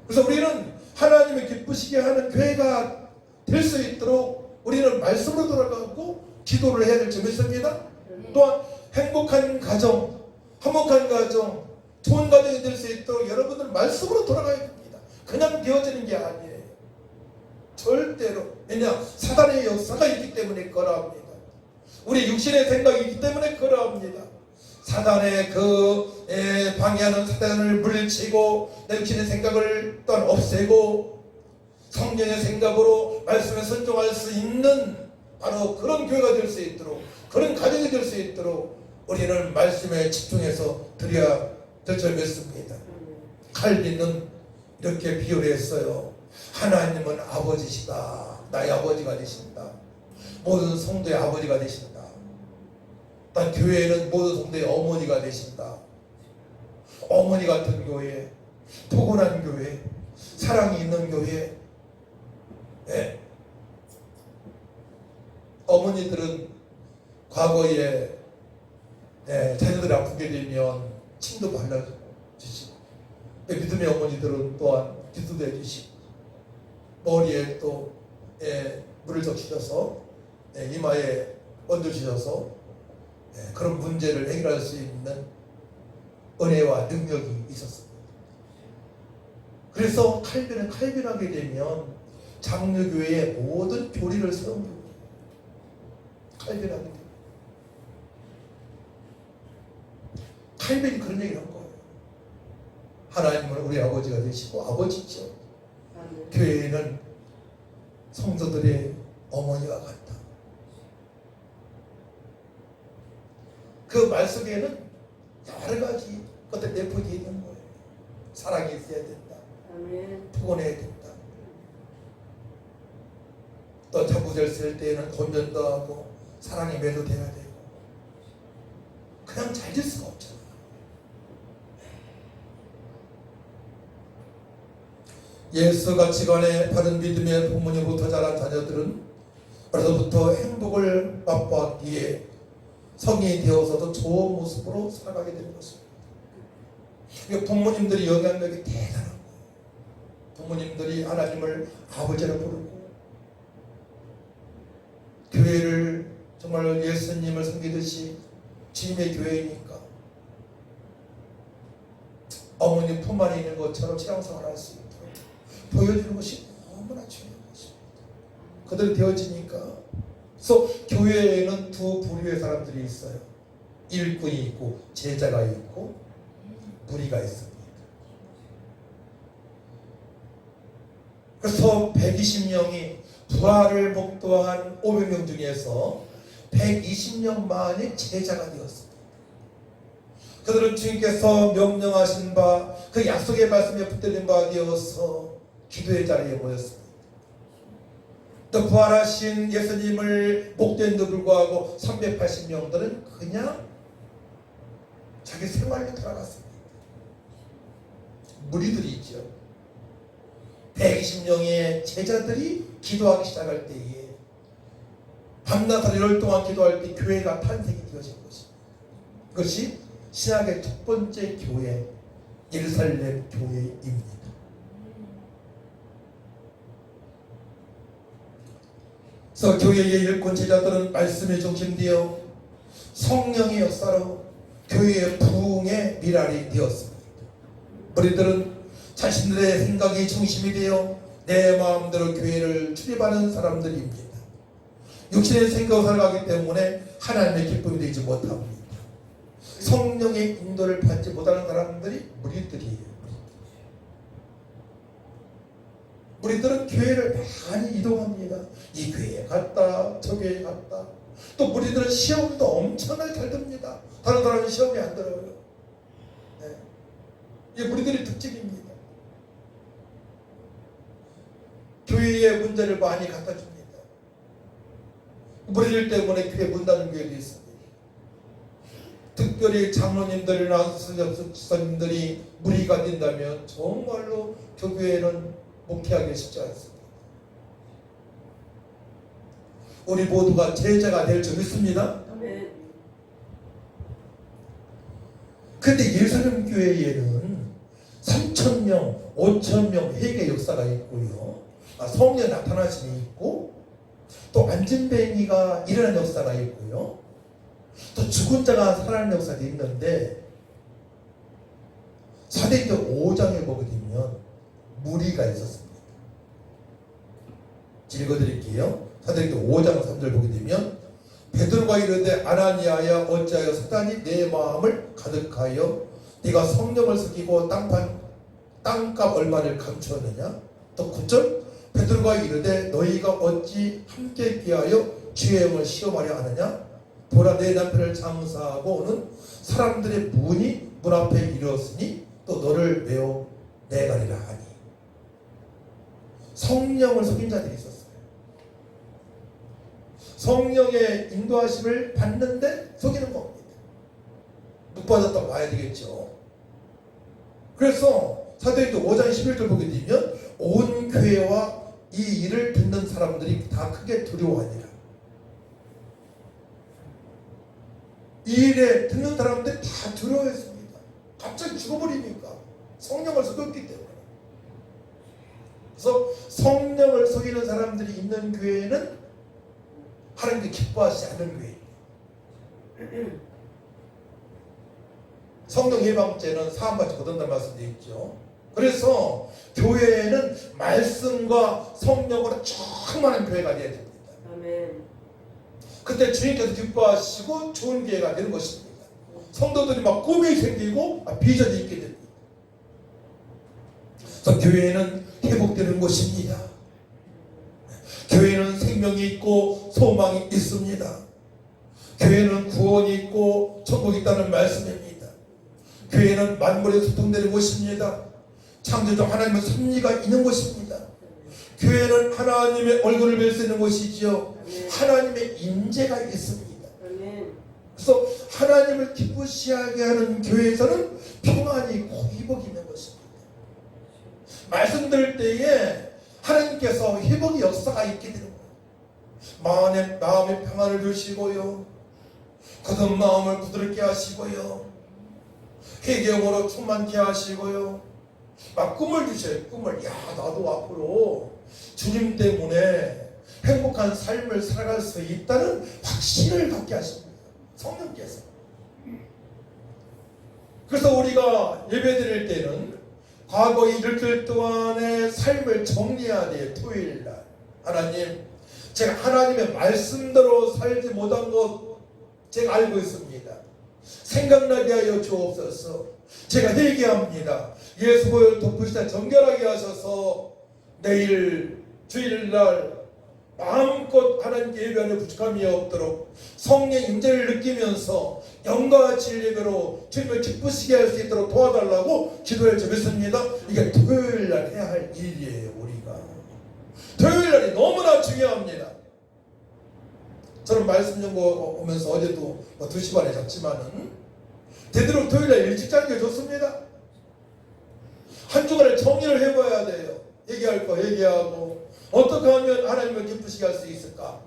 그래서 우리는 하나님의 기쁘시게 하는 교회가 될 수 있도록 우리는 말씀으로 돌아가고 기도를 해야 될 점이 있습니다. 또한 행복한 가정, 화목한 가정, 좋은 가정이 될 수 있도록 여러분들 말씀으로 돌아가야 됩니다. 그냥 되어지는 게 아니에요. 절대로. 왜냐? 사단의 역사가 있기 때문에 그러합니다. 우리 육신의 생각이 있기 때문에 그러합니다. 사단의 방해하는 사단을 물리치고 내 육신의 생각을 또한 없애고 성령의 생각으로 말씀에 순종할 수 있는 바로 그런 교회가 될 수 있도록 그런 가정이 될 수 있도록 우리는 말씀에 집중해서 드려야 될 줄 믿습니다. 칼빈은 이렇게 비유를 했어요. 하나님은 아버지시다. 나의 아버지가 되신다. 모든 성도의 아버지가 되신다. 단 교회에는 모든 성도의 어머니가 되신다. 어머니 같은 교회, 포근한 교회, 사랑이 있는 교회. 어머니들은 과거에 자녀들이 아프게 되면 침도 발라주시고 믿음의 어머니들은 또한 기도도 해주시고 머리에 또 물을 적시셔서 이마에 얹어주셔서 그런 문제를 해결할 수 있는 은혜와 능력이 있었습니다. 그래서 칼빈은 칼빈하게 되면 장로교회의 모든 교리를 세운 겁니다. 칼빈하게 됩니다. 칼빈이 그런 얘기를 한 거예요. 하나님은 우리 아버지가 되시고 아버지죠. 교회는 성도들의 어머니와 같다. 그 말 속에는 여러 가지 것들 내포되어 있는 거예요. 사랑이 있어야 된다. 포근해야 된다. 또 자부될 쓸 때에는 권면도 하고 사랑의 매도 돼야 되고 그냥 잘 될 수가 없잖아. 예수 가치관에 바른 믿음의 부모님부터 자란 자녀들은 어려서부터 행복을 맛보았기에 성인이 되어서도 좋은 모습으로 살아가게 되는 것입니다. 부모님들이 영향력이 대단한 거예요. 부모님들이 하나님을 아버지라 부르고 교회를 정말 예수님을 섬기듯이 주님의 교회이니까 어머님 품 안에 있는 것처럼 신앙생활을 할 수 있도록 보여주는 것이 너무나 중요한 것입니다. 그들이 되어지니까. 그래서 교회에는 두 부류의 사람들이 있어요. 일꾼이 있고 제자가 있고 무리가 있습니다. 그래서 120명이 부활을 목도한 500명 중에서 120명만이 제자가 되었습니다. 그들은 주님께서 명령하신 바 그 약속의 말씀에 붙들린 바 되어서 기도의 자리에 모였습니다. 또 부활하신 예수님을 목도했는데도 불구하고 380명들은 그냥 자기 생활로 돌아갔습니다. 무리들이 있죠. 120명의 제자들이 기도하기 시작할 때에 밤낮 열흘 동안 기도할 때 교회가 탄생이 되어진 것입니다. 그것이 신약의 첫 번째 교회, 예루살렘 교회입니다. 그래서 교회의 일꾼 제자들은 말씀에 중심되어 성령의 역사로 교회의 부흥의 미랄이 되었습니다. 우리들은 자신들의 생각이 중심이 되어 내 마음대로 교회를 출입하는 사람들입니다. 육신의 생각으로 살아가기 때문에 하나님의 기쁨이 되지 못합니다. 성령의 인도를 받지 못하는 사람들이 무리들이에요. 무리들은 교회를 많이 이동합니다. 이 교회에 갔다 저 교회에 갔다. 또 무리들은 시험도 엄청나게 잘 듭니다. 다른 사람은 시험이 안 들어요. 네. 이게 무리들의 특징입니다. 교회에 문제를 많이 갖다 줍니다. 무리들 때문에 교회 문 닫는 교회도 있습니다. 특별히 장로님들이나 수석님들이 무리가 된다면 정말로 교회는 목회하기 쉽지 않습니다. 우리 모두가 제자가 될 줄 믿습니다. 그런데 예루살렘 교회에는 3,000명, 5,000명 회개 역사가 있고요. 성령 나타나심이 있고 또 안진뱅이가 일어난 역사가 있고요. 또 죽은 자가 살아나는 역사도 있는데 사도행전 5장에 보게 되면 무리가 있었습니다. 읽어드릴게요. 사도행전 5장 3절 보게 되면 베드로가 이르되 아나니아야 어찌하여 사단이 내 마음을 가득하여 네가 성령을 속이고 땅값 얼마를 감추었느냐. 또 9절 베드로가 이르되 너희가 어찌 함께 귀하여 주의 영을 시험하려 하느냐. 보라 내 남편을 장사하고 오는 사람들의 문이 문 앞에 이르렀으니 또 너를 매우 내가리라 하니. 성령을 속인 자들이 있었어요. 성령의 인도하심을 받는데 속이는 겁니다. 못 받았다고 봐야 되겠죠. 그래서 사도행전 5장 11절 보게 되면 온 교회와 이 일을 듣는 사람들이 다 크게 두려워하니라. 이 일에 듣는 사람들이 다 두려워했습니다. 갑자기 죽어버리니까 성령을 속였기 때문에. 그래서 성령을 속이는 사람들이 있는 교회는 하나님께 기뻐하지 않는 교회입니다. 성령 예방죄는 사함받지 못한다는 말씀도 있죠. 그래서 교회에는 말씀과 성령으로 충만한 교회가 되어야 됩니다. 아멘. 그때 주님께서 기뻐하시고 좋은 교회가 되는 것입니다. 성도들이 막 꿈이 생기고 비전이 있게 됩니다. 그래서 교회는 회복되는 곳입니다. 교회는 생명이 있고 소망이 있습니다. 교회는 구원이 있고 천국이 있다는 말씀입니다. 교회는 만물에 소통되는 곳입니다. 창조주 하나님의 섭리가 있는 곳입니다. 교회는 하나님의 얼굴을 뵐 수 있는 곳이지요. 하나님의 임재가 있습니다. 그래서 하나님을 기쁘시하게 하는 교회에서는 평안이 있고 회복이 있는 것입니다. 말씀 들을 때에 하나님께서 회복의 역사가 있게 되는 거예요. 마음의 평안을 주시고요, 굳은 마음을 부드럽게 하시고요, 회개형으로 충만케 하시고요, 막 꿈을 주셔요. 꿈을. 야, 나도 앞으로 주님 때문에 행복한 삶을 살아갈 수 있다는 확신을 갖게 하십니다, 성령께서. 그래서 우리가 예배드릴 때는 과거의 일주일 동안의 삶을 정리해야 돼요. 토요일날 하나님, 제가 하나님의 말씀대로 살지 못한 것 제가 알고 있습니다. 생각나게 하여 주옵소서. 제가 회개합니다. 예수 보혈 덮으시다 정결하게 하셔서 내일 주일날 마음껏 하나님께 예배하는 부족함이 없도록 성령 임재를 느끼면서 영광과 진리로 주님을 기쁘시게 할 수 있도록 도와달라고 기도를 드렸습니다. 이게 토요일날 해야 할 일이에요. 우리가 토요일날이 너무나 중요합니다. 저는 말씀 연구 오면서 어제도 2시 반에 잤지만은 되도록 토요일날 일찍 자는 게 좋습니다. 한 주간을 정리를 해봐야 돼요. 얘기할 거 얘기하고 어떻게 하면 하나님을 기쁘시게 할 수 있을까에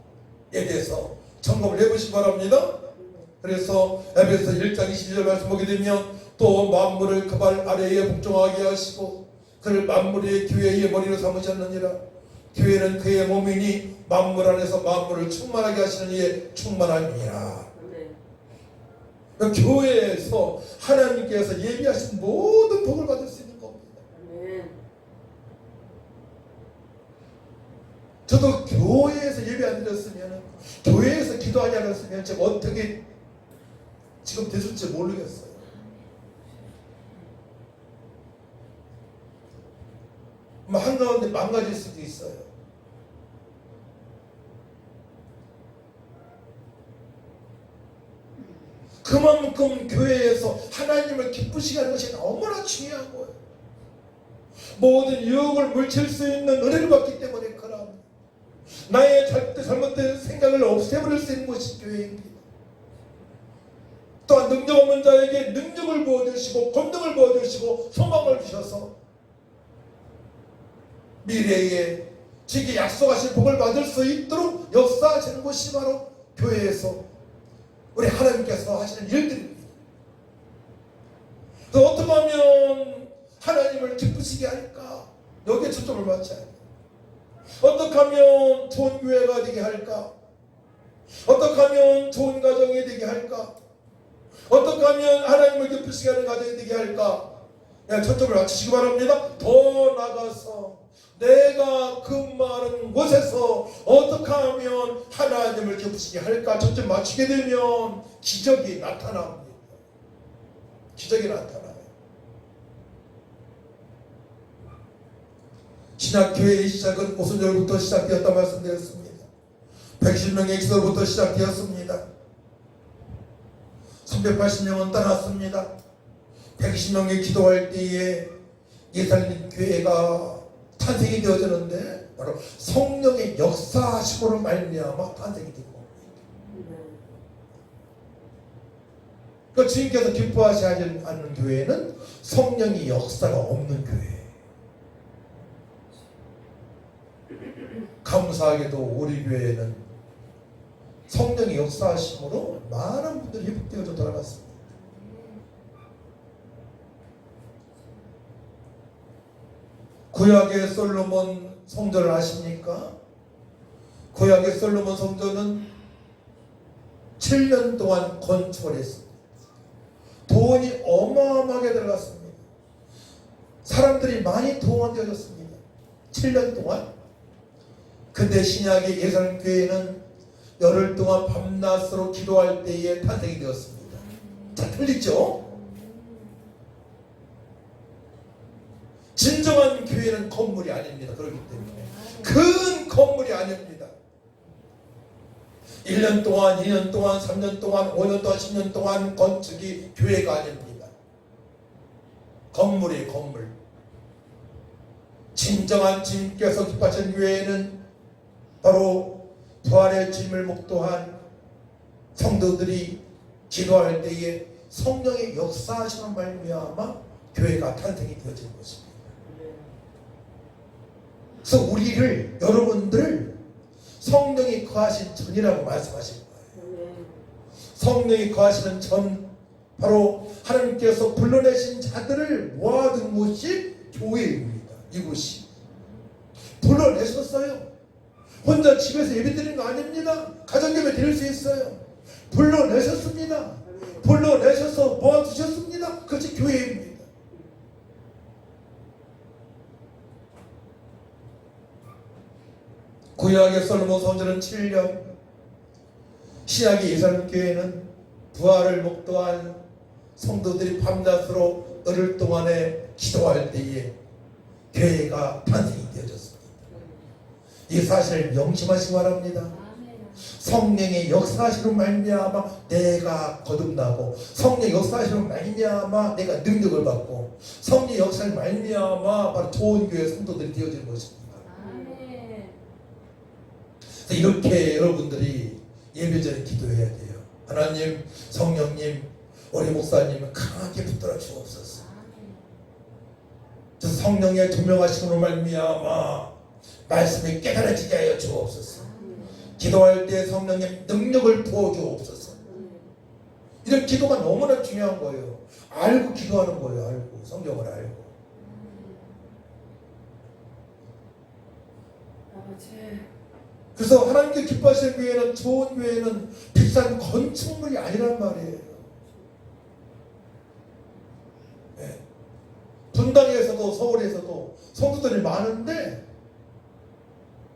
대해서 점검을 해보시기 바랍니다. 그래서 에베소 1장 22절 말씀 보게 되면 또 만물을 그 발 아래에 복종하게 하시고 그를 만물의 교회의 머리로 삼으셨느니라. 교회는 그의 몸이니 만물 안에서 만물을 충만하게 하시는 이의 충만함이니라. 교회에서 하나님께서 예비하신 모든 복을 받을 수 있는 겁니다. 저도 교회에서 예배 안 드렸으면, 교회에서 기도하지 않았으면 제가 어떻게 지금 됐을지 모르겠어요. 한가운데 망가질 수도 있어요. 그만큼 교회에서 하나님을 기쁘시게 하는 것이 너무나 중요한 거예요. 모든 유혹을 물칠 수 있는 은혜를 받기 때문에 그런 나의 잘못된 생각을 없애버릴 수 있는 것이 교회입니다. 또한 능력 없는 자에게 능력을 부어주시고 권능을 부어주시고 소망을 주셔서 미래에 지게 약속하신 복을 받을 수 있도록 역사하시는 것이 바로 교회에서 우리 하나님께서 하시는 일들입니다. 그래서 어떻게 하면 하나님을 기쁘시게 할까? 여기에 초점을 맞춰야 돼요. 어떻게 하면 좋은 교회가 되게 할까? 어떻게 하면 좋은 가정이 되게 할까? 어떻게 하면 하나님을 기쁘시게 하는 가정이 되게 할까? 초점을 맞추시기 바랍니다. 더 나가서 내가 그 많은 곳에서 어떻게 하면 하나님을 기쁘시게 할까 초점 맞추게 되면 기적이 나타납니다. 기적이 나타나요. 신학교회의 시작은 오순절부터 시작되었다 말씀드렸습니다. 110명의 기도로부터 시작되었습니다. 380명은 떠났습니다. 120명이 기도할 때에 예살림 교회가 탄생이 되어졌는데 바로 성령의 역사하심으로 말미암아 탄생이 된 겁니다. 그러니까 주님께서 기뻐하지 않는 교회는 성령의 역사가 없는 교회예요. 감사하게도 우리 교회는 성령의 역사하심으로 많은 분들이 회복되어져 돌아갔습니다. 구약의 솔로몬 성전을 아십니까? 구약의 솔로몬 성전은 7년 동안 건축을 했습니다. 돈이 어마어마하게 들어갔습니다. 사람들이 많이 동원되어졌습니다. 7년 동안. 근데 신약의 예루살렘 교회는 열흘 동안 밤낮으로 기도할 때에 탄생이 되었습니다. 자, 틀리죠? 진정한 교회는 건물이 아닙니다. 그렇기 때문에 큰 건물이 아닙니다. 1년 동안, 2년 동안, 3년 동안, 5년 동안, 10년 동안 건축이 교회가 아닙니다. 건물이에요. 건물. 진정한 주님께서 기뻐하시는 교회는 바로 부활의 주님을 목도한 성도들이 기도할 때에 성령의 역사하시는 말미암아 교회가 탄생이 되어진 것입니다. 그래서 우리를, 여러분들을 성령이 거하신 전이라고 말씀하신 거예요. 성령이 거하시는 전, 바로 하나님께서 불러내신 자들을 모아둔 곳이 교회입니다. 이곳이 불러내셨어요. 혼자 집에서 예배드리는 거 아닙니다. 가정예배 드릴 수 있어요. 불러내셨습니다. 불러내셔서 모아두셨습니다. 그것이 교회입니다. 구약의 솔로몬 성전은 7년, 신약의 예루살렘 교회는 부활을 목도한 성도들이 밤낮으로 열흘 동안에 기도할 때에 교회가 탄생이 되어졌습니다. 이 사실을 명심하시기 바랍니다. 성령의 역사하시로 말미암아 내가 거듭나고, 성령의 역사하시로 말미암아 내가 능력을 받고, 성령의 역사를 말미암아 바로 좋은 교회 성도들이 되어지는 것입니다. 이렇게 여러분들이 예배 전에 기도해야 돼요. 하나님, 성령님, 우리 목사님을 강하게 붙들어 주옵소서. 성령의 조명하심으로 말미암아 말씀이 깨달아지게 하여 주옵소서. 기도할 때 성령의 능력을 부어 주옵소서. 이런 기도가 너무나 중요한 거예요. 알고 기도하는 거예요. 알고, 성경을 알고. 그래서 하나님께 기뻐하시는 교회는, 좋은 교회는 비싼 건축물이 아니란 말이에요. 네. 분당에서도 서울에서도 성도들이 많은데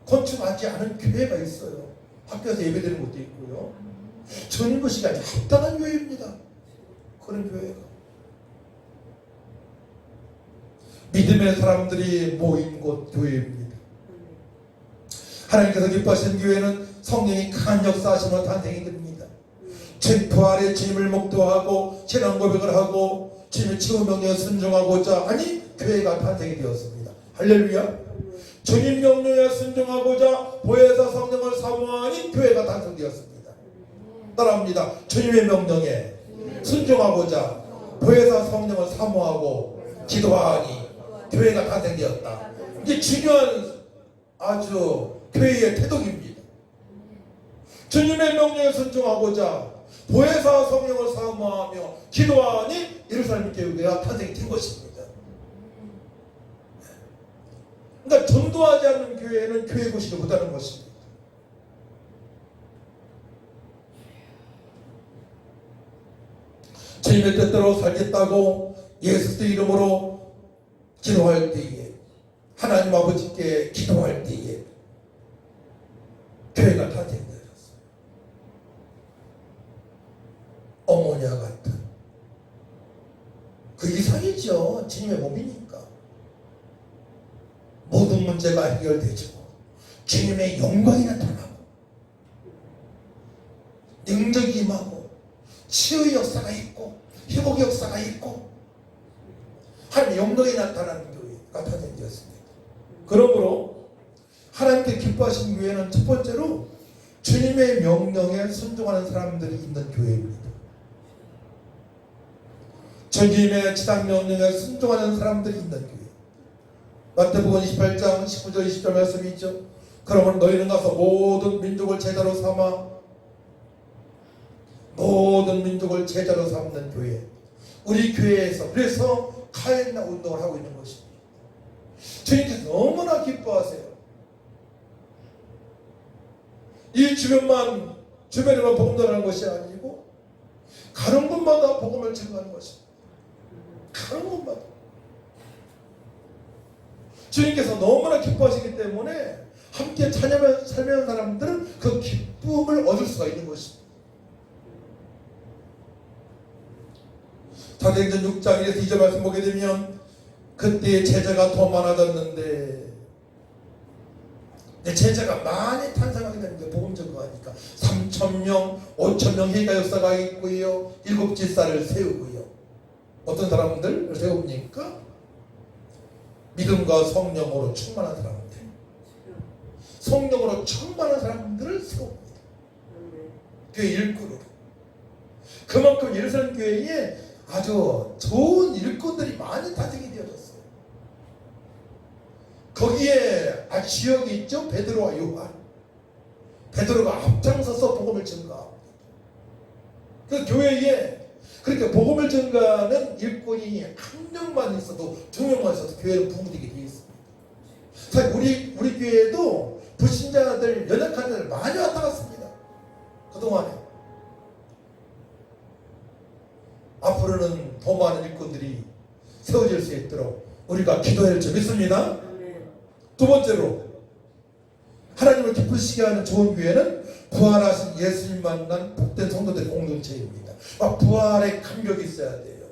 건축하지 않은 교회가 있어요. 학교에서 예배드리는 것도 있고요. 전부 시간이 합당한 교회입니다. 그런 교회가. 믿음의 사람들이 모인 곳 교회입니다. 하나님께서 기뻐하시는 교회는 성령이 강한 역사하심으로 탄생이 됩니다. 부활의 주님을 목도하고 신앙 고백을 하고 주님의 치유 명령에 순종하고자 하니 교회가 탄생이 되었습니다. 할렐루야. 주님 명령에 순종하고자 보혜사 성령을 사모하니 교회가 탄생되었습니다. 따라합니다. 주님의 명령에 순종하고자 보혜사 성령을 사모하고 기도하니 교회가 탄생되었다. 이게 중요한 아주 교회의 태동입니다. 주님의 명령에 순종하고자 보혜사 성령을 사모하며 기도하니 예루살렘 교회가 탄생이 된 것입니다. 그러니까 전도하지 않는 교회는 교회 구실이 못하는 것입니다. 주님의 뜻대로 살겠다고 예수 이름으로 기도할 때에, 하나님 아버지께 기도할 때에 교회가 탄생되었어요. 어머니와 같은 그 이상이죠. 주님의 몸이니까 모든 문제가 해결되죠. 주님의 영광이 나타나고 능력이 임하고 치유의 역사가 있고 회복의 역사가 있고 하나님의 영광이 나타나는 교회가 탄생되었습니다. 그러므로 하나님께 기뻐하신 교회는 첫 번째로 주님의 명령에 순종하는 사람들이 있는 교회입니다. 주님의 지상 명령에 순종하는 사람들이 있는 교회. 마태복음 28장 19절 20절 말씀이 있죠. 그러면 너희는 가서 모든 민족을 제자로 삼아, 모든 민족을 제자로 삼는 교회. 우리 교회에서 그래서 카엔나 운동을 하고 있는 것입니다. 주님께서 너무나 기뻐하세요. 이 주변에만 복음 전하는 것이 아니고 가는 곳마다 복음을 증거하는 것입니다. 가는 곳마다. 주님께서 너무나 기뻐하시기 때문에 함께 찬양하는 사람들은 그 기쁨을 얻을 수가 있는 것입니다. 사도행전 6장 1에서 2절 말씀 보게 되면 그때 제자가 더 많아졌는데, 제자가 많이 탄생하게 되는데 복음 전거하니까 3,000명, 5,000명 회가 역사가 있고요. 7 집사를 세우고요. 어떤 사람들을 세웁니까? 믿음과 성령으로 충만한 사람들, 성령으로 충만한 사람들을 세웁니다. 교회 일꾼으로. 그만큼 예루살렘 교회에 아주 좋은 일꾼들이 많이 탄생이 되어졌어요. 거기에 지역이 있죠. 베드로와 요한. 베드로가 앞장서서 복음을 증가합니다. 그 교회에 그렇게 복음을 증가하는 일꾼이 한 명만 있어도 두 명만 있어도 교회는 부흥되게 되어 있습니다. 사실 우리 교회에도 불신자들 연약한 자들 많이 왔다 갔습니다. 그동안에. 앞으로는 더 많은 일꾼들이 세워질 수 있도록 우리가 기도해야 줄 믿습니다. 두 번째로 하나님을 기쁘시게 하는 좋은 교회는 부활하신 예수님 만난 복된 성도들의 공동체입니다. 부활의 감격이 있어야 돼요.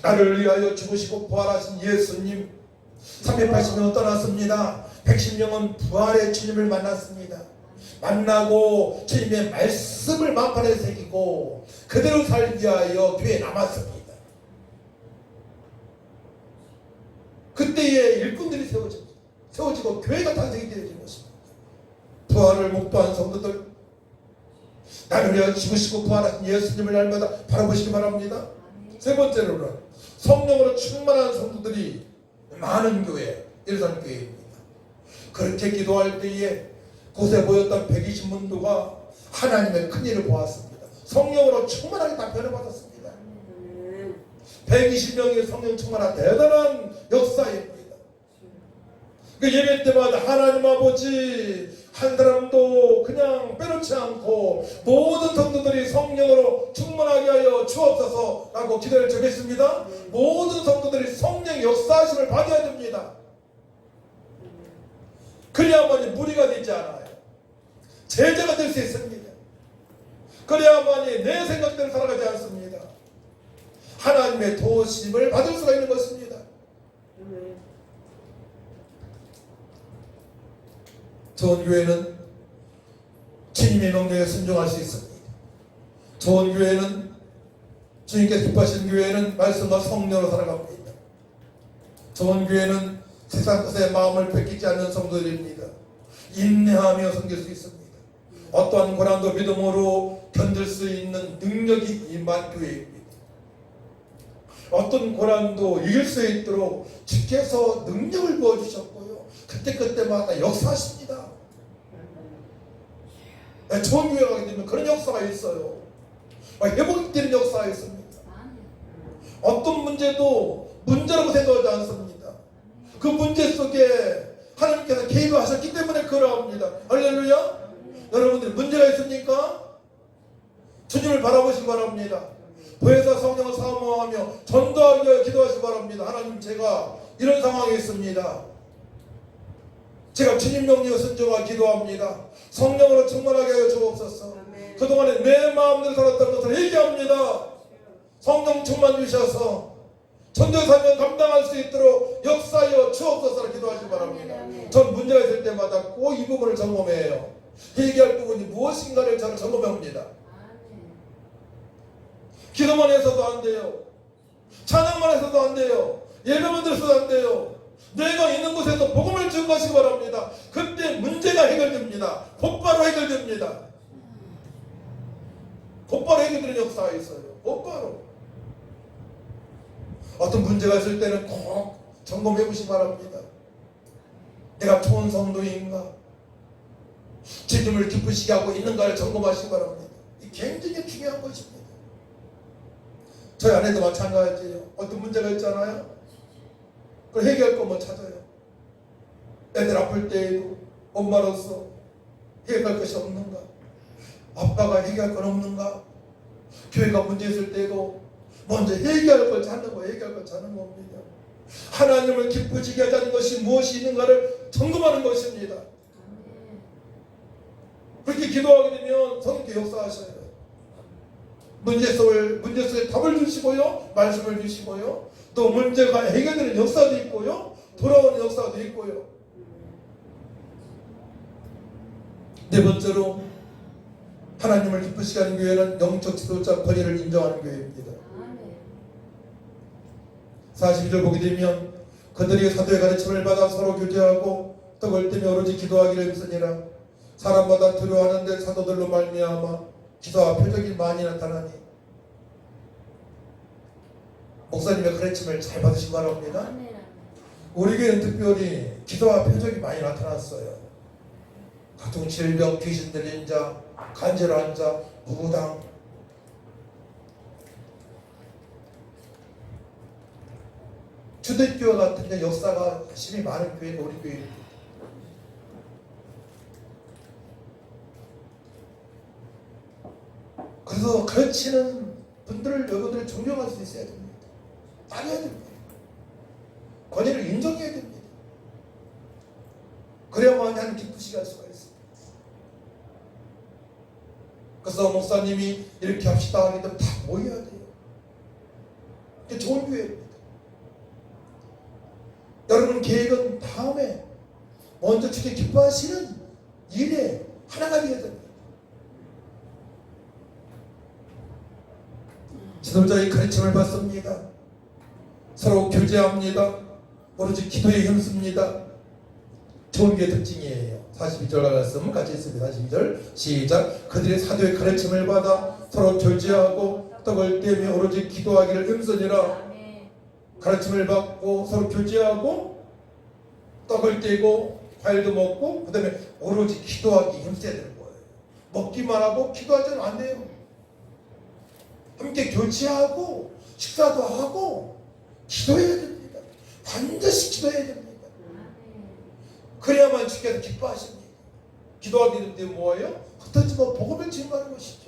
나를 위하여 죽으시고 부활하신 예수님 380명은 떠났습니다. 110명은 부활의 주님을 만났습니다. 만나고 주님의 말씀을 마음판에 새기고 그대로 살기 위하여 교회에 남았습니다. 그때의 일꾼들이 세워지고 교회가 탄생이 되어진 것입니다. 부활을 목도한 성도들, 나를 위하여 죽으시고 부활하신 예수님을 날마다 바라보시기 바랍니다. 세 번째로는 성령으로 충만한 성도들이 많은 교회, 일산교회입니다. 그렇게 기도할 때에 곳에 모였던 120문도가 하나님의 큰 일을 보았습니다. 성령으로 충만하게 답변을 받았습니다. 120명의 성령 충만한 대단한 역사입니다. 그 예배 때마다 하나님 아버지 한 사람도 그냥 빼놓지 않고 모든 성도들이 성령으로 충만하게 하여 주옵소서 라고 기도를 드렸습니다. 모든 성도들이 성령 역사하심을 받아야 됩니다. 그래야만이 무리가 되지 않아요. 제자가 될 수 있습니다. 그래야만이 내 생각대로 살아가지 않습니다. 하나님의 도우심을 받을 수가 있는 것입니다. 좋은 교회는 주님의 명령에 순종할 수 있습니다. 좋은 교회는 주님께서 기뻐하시는 교회는 말씀과 성령으로 살아갑니다. 좋은 교회는 세상 것에 마음을 뺏기지 않는 성도들입니다. 인내하며 섬길 수 있습니다. 어떠한 고난도 믿음으로 견딜 수 있는 능력이 임한 교회입니다. 어떤 고난도 이길 수 있도록 주께서 능력을 부어주셨고요. 그때마다 역사하십니다. 좋은 교회 가게 되면 그런 역사가 있어요. 회복되는 역사가 있습니다. 어떤 문제도 문제라고 생각하지 않습니다. 그 문제 속에 하나님께서 개입을 하셨기 때문에 그러합니다. 할렐루야. 여러분들 문제가 있습니까? 주님을 바라보시기 바랍니다. 보혜사 성령을 사모하며 전도하기 위해 기도하시기 바랍니다. 하나님, 제가 이런 상황에 있습니다. 제가 주님 명령에 순종하여 기도합니다. 성령으로 충만하게 하여 주옵소서. 그동안에 내 마음대로 살았던 것을 회개합니다. 성령 충만 주셔서 전도의 사명 감당할 수 있도록 역사하여 주옵소서라 기도하시기 바랍니다. 전 문제가 있을 때마다 꼭 이 부분을 점검해요. 회개할 부분이 무엇인가를 저는 점검합니다. 기도만 해서도 안 돼요. 찬양만 해서도 안 돼요. 예배만 들어서도 안 돼요. 내가 있는 곳에서 복음을 증거하시기 바랍니다. 그때 문제가 해결됩니다. 곧바로 해결됩니다. 곧바로 해결되는 역사가 있어요. 곧바로. 어떤 문제가 있을 때는 꼭 점검해 보시기 바랍니다. 내가 좋은 성도인가? 주님을 기쁘시게 하고 있는가를 점검하시기 바랍니다. 이 굉장히 중요한 것입니다. 저희 아내도 마찬가지예요. 어떤 문제가 있잖아요. 그걸 해결할 거면 찾아요. 애들 아플 때에도 엄마로서 해결할 것이 없는가? 아빠가 해결할 건 없는가? 교회가 문제 있을 때도 먼저 해결할 걸 찾는 거, 해결할 걸 찾는 겁니다. 하나님을 기쁘시게 하자는 것이 무엇이 있는가를 점검하는 것입니다. 그렇게 기도하게 되면 성령께 역사하셔요. 문제 속에 답을 주시고요, 말씀을 주시고요, 또 문제가 해결되는 역사도 있고요, 돌아오는 역사도 있고요. 네 번째로 하나님을 기쁘시게 하는 교회는 영적 지도자 권위를 인정하는 교회입니다. 42절 보게 되면 그들이 사도의 가르침을 받아 서로 교제하고 떡을 떼며 오로지 기도하기를 힘쓰니라. 사람마다 두려워하는데 사도들로 말미암아 기도와 표적이 많이 나타나니. 목사님의 가르침을 잘 받으시기 바랍니다. 우리 교회는 특별히 기도와 표적이 많이 나타났어요. 각종 질병, 귀신 들린 자, 간절한 자, 무당, 초대교회 같은 데 역사가 힘이 많은 교회가 우리 교회입니다. 그래서 가르치는 분들을 여러분들이 존경할 수 있어야 됩니다. 따라야 됩니다. 권위를 인정해야 됩니다. 그래야만 하나님 기쁘시게 할 수가 있습니다. 그래서 목사님이 이렇게 합시다 하기 때문에 다 모여야 돼요. 이게 좋은 교회입니다. 여러분 계획은 다음에 먼저 주께 기뻐하시는 일에 하나가 되어야 됩니다. 지도자의 가르침을 받습니다. 서로 교제합니다. 오로지 기도에 힘씁니다. 좋은 교회 특징이에요. 42절 말씀 같이 있습니다. 42절 시작. 그들의 사도의 가르침을 받아 서로 교제하고 떡을 떼며 오로지 기도하기를 힘쓰니라. 가르침을 받고 서로 교제하고 떡을 떼고 과일도 먹고 그 다음에 오로지 기도하기 힘써야 되는 거예요. 먹기만 하고 기도하지는 안 돼요. 함께 교제하고 식사도 하고 기도해야 됩니다. 반드시 기도해야 됩니다. 그래야만 주께서 기뻐하십니다. 기도하기 때문에 뭐예요? 어떤지 복음을 증거하는 것이죠.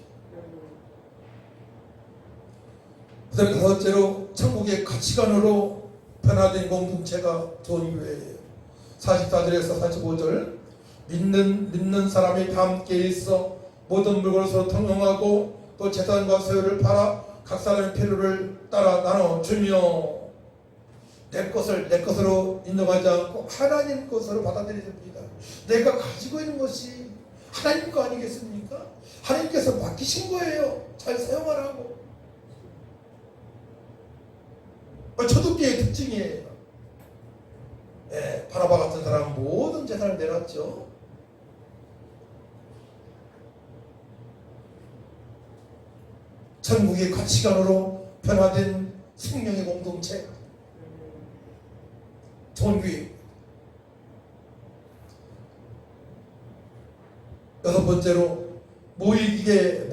그 다음에 다섯째로 천국의 가치관으로 변화된 공동체가 좋은 교회예요. 44절에서 45절 믿는 사람이 다 함께 있어 모든 물건을 서로 통용하고 또 재산과 소유를 팔아 각 사람의 필요를 따라 나눠주며 내 것을 내 것으로 인정하지 않고 하나님 것으로 받아들여야 됩니다. 내가 가지고 있는 것이 하나님 거 아니겠습니까? 하나님께서 맡기신 거예요. 잘 사용하라고. 초대교회의 특징이에요. 예, 바나바 같은 사람은 모든 재산을 내놨죠. 천국의 가치관으로 변화된 생명의 공동체, 좋은 교회. 여섯 번째로 모이기에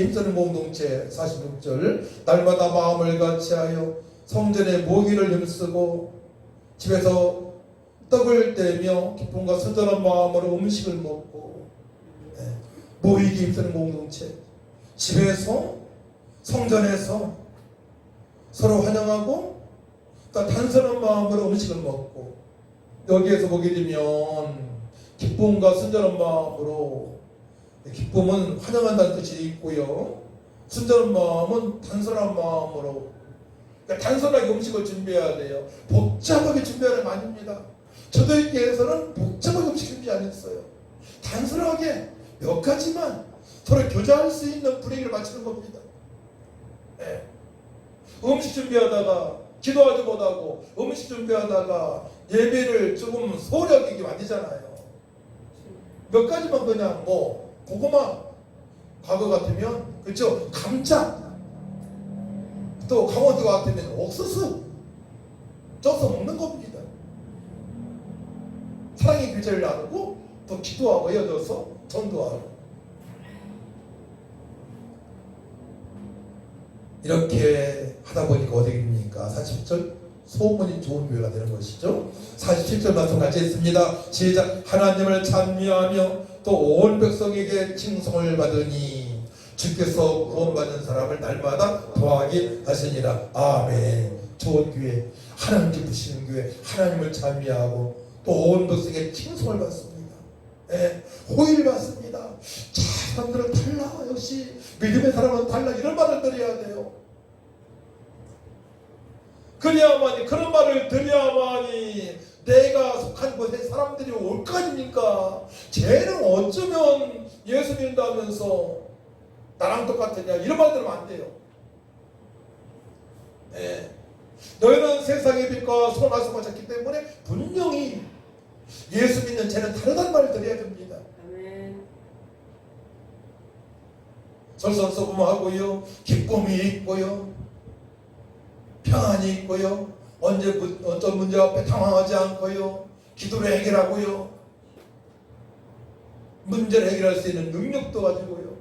힘쓰는 공동체. 46절 날마다 마음을 같이하여 성전에 모기를 힘쓰고 집에서 떡을 떼며 기쁨과 순전한 마음으로 음식을 먹고. 모이기에 힘쓰는 공동체. 집에서 성전에서 서로 환영하고 또 단순한 마음으로 음식을 먹고 여기에서 보게 되면 기쁨과 순전한 마음으로, 기쁨은 환영한다는 뜻이 있고요. 순전한 마음은 단순한 마음으로, 그러니까 단순하게 음식을 준비해야 돼요. 복잡하게 준비하는 거 아닙니다. 초대교회에서는 복잡하게 음식 준비 안 했어요. 단순하게 몇 가지만 서로 교제할 수 있는 분위기를 맞추는 겁니다. 네. 음식 준비하다가 기도하지 못하고 음식 준비하다가 예배를 조금 소홀히 여기게 만들잖아요. 몇 가지만 그냥 고구마 과거 같으면 그렇죠, 감자, 또 강원도 같으면 옥수수 쪄서 먹는 겁니다. 사랑의 교제를 나누고 또 기도하고 이어져서 전도하고. 이렇게 하다 보니까 어떻게 됩니까? 47절 소문이 좋은 교회가 되는 것이죠. 47절 말씀 같이 했습니다. 시작. 하나님을 찬미하며 또 온 백성에게 칭송을 받으니 주께서 구원받는 사람을 날마다 더하게 하시니라. 아멘. 좋은 교회, 하나님 기쁘시는 교회, 하나님을 찬미하고 또 온 백성에게 칭송을 받습니다. 호의를 받습니다. 자, 사람들은 달라. 역시 믿음의 사람은 달라. 이런 말을 드려야 돼요. 그래야만이, 그런 말을 드려야만이 내가 속한 곳에 사람들이 올 거 아닙니까? 쟤는 어쩌면 예수 믿는다면서 나랑 똑같으냐, 이런 말 들으면 안 돼요. 너희는 세상의 빛과 소금 말씀을 찾기 때문에 분명히 예수 믿는 쟤는 다르다는 말을 드려야 됩니다. 솔선수범하고요, 기쁨이 있고요, 평안이 있고요, 어떤 문제 앞에 당황하지 않고요, 기도를 해결하고요, 문제를 해결할 수 있는 능력도 가지고요,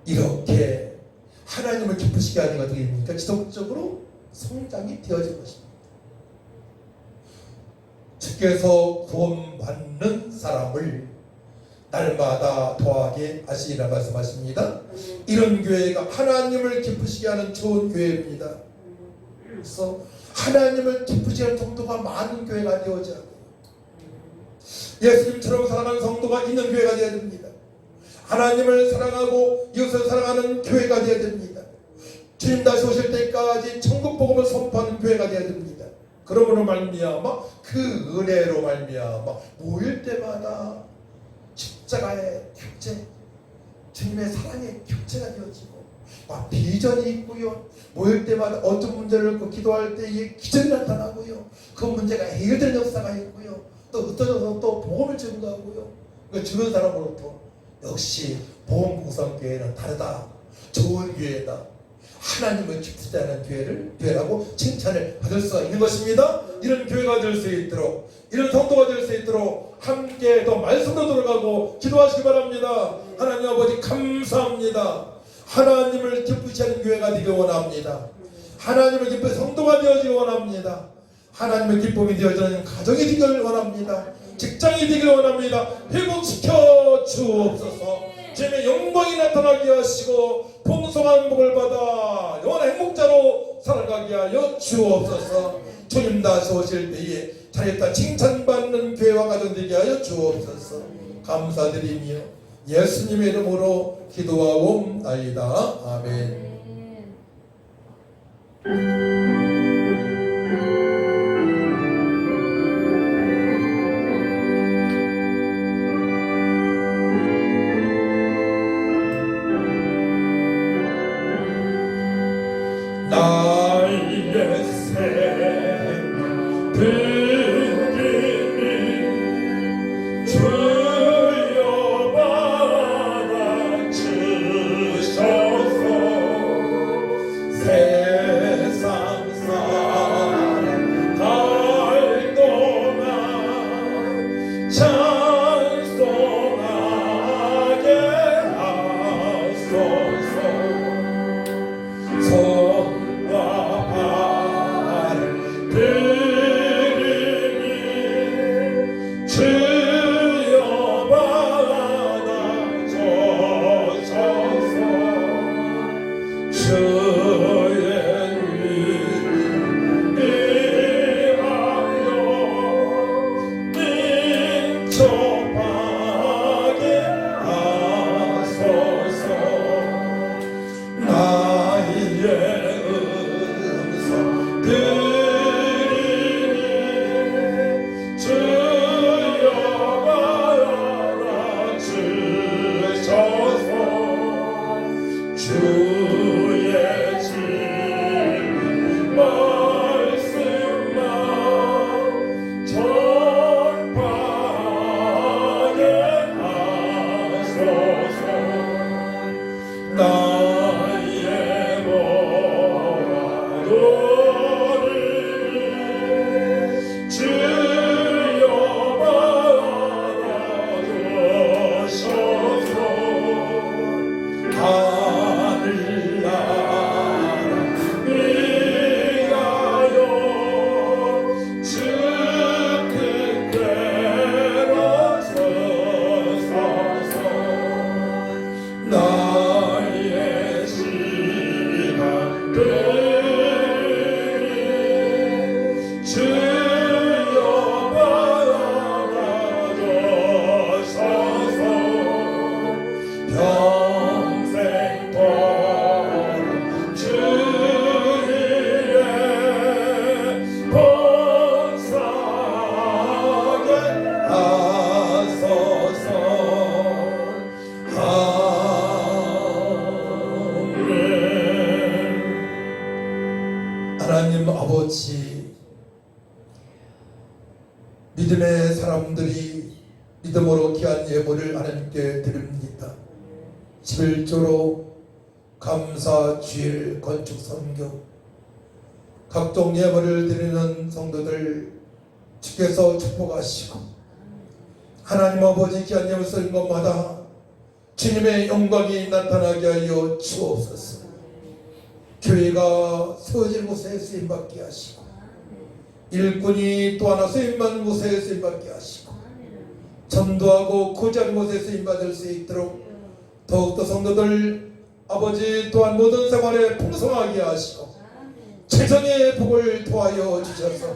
이렇게 하나님을 기쁘시게 하는 것이 됩니까? 지속적으로 성장이 되어진 것입니다. 주께서 구원받는 사람을 날마다 더하게 하시리라 말씀하십니다. 이런 교회가 하나님을 기쁘시게 하는 좋은 교회입니다. 그래서 하나님을 기쁘시게 하는 성도가 많은 교회가 되어야 하고, 예수님처럼 사랑하는 성도가 있는 교회가 되어야 됩니다. 하나님을 사랑하고 이웃을 사랑하는 교회가 되어야 됩니다. 주님 다시 오실 때까지 천국 복음을 선포하는 교회가 되어야 됩니다. 그러므로 말미암아 그 은혜로 말미암아 모일 때마다 십자가의 교제, 주님의 사랑의 교제가 되어지고 비전이 있고요, 모일 때마다 어떤 문제를 기도할 때 이게 기적이 나타나고요, 그 문제가 해결되는 역사가 있고요, 또 흩어져서 또 복음을 증거하고요, 주는 사람으로부터 역시 보험공산교회는 다르다, 좋은 교회다, 하나님을 기쁘시게 하는 교회라고 칭찬을 받을 수가 있는 것입니다. 이런 교회가 될 수 있도록, 이런 성도가 될 수 있도록 함께 더 말씀으로 돌아가고 기도하시기 바랍니다. 하나님 아버지 감사합니다. 하나님을 기쁘시게 하는 교회가 되길 원합니다. 하나님을 기쁘시게 성도가 되어지길 원합니다. 하나님의 기쁨이 되어지는 가정이 되길 원합니다. 직장이 되길 원합니다. 회복시켜 주옵소서. 주님의 영광이 나타나게 하시고 풍성한 복을 받아 영원한 행복자로 살아가게 하여 주옵소서. 주님 다시 오실 때에 잘했다 칭찬받는 교회와 가정 되게 하여 주옵소서. 감사드리며 예수님의 이름으로 기도하옵나이다. 아멘. 나의 생명을 주여 받아주셔서 세상 사랑 갈 동안 찬송하게 하소서. 손과 발을 들으니 주여 받아주소서. 주의 이름 위하여 인정하게 하소서. 나의 음성 들으니 주여 받아주셔서 주의 진리 말씀만 전파하게 하소서. 나의 노래를 주여 받아주셔서 하늘나라 위하여 주 뜻대로 서소서. 나의 시간 들으니 주여 받아주소서. 평생 동안 주 위에 봉사하게 하소서. 아멘. 하나님 아버지, 믿음의 사람들이 믿음으로 귀한 예물을 하나님께 드립니다. 11조로 감사 주일 건축 선교 각종 예물을 드리는 성도들 주께서 축복하시고 하나님 아버지 귀한 예물 쓰는 것마다 주님의 영광이 나타나게 하여 주옵소서. 교회가 세워질 곳에 쓰임받게 하시고 일꾼이 또 하나 쓰임받는 곳에 쓰임받게 하시고 전도하고 구제하는 곳에 쓰임받을 수 있도록 더욱더 성도들 아버지 또한 모든 생활에 풍성하게 하시고 최선의 복을 토하여 주셔서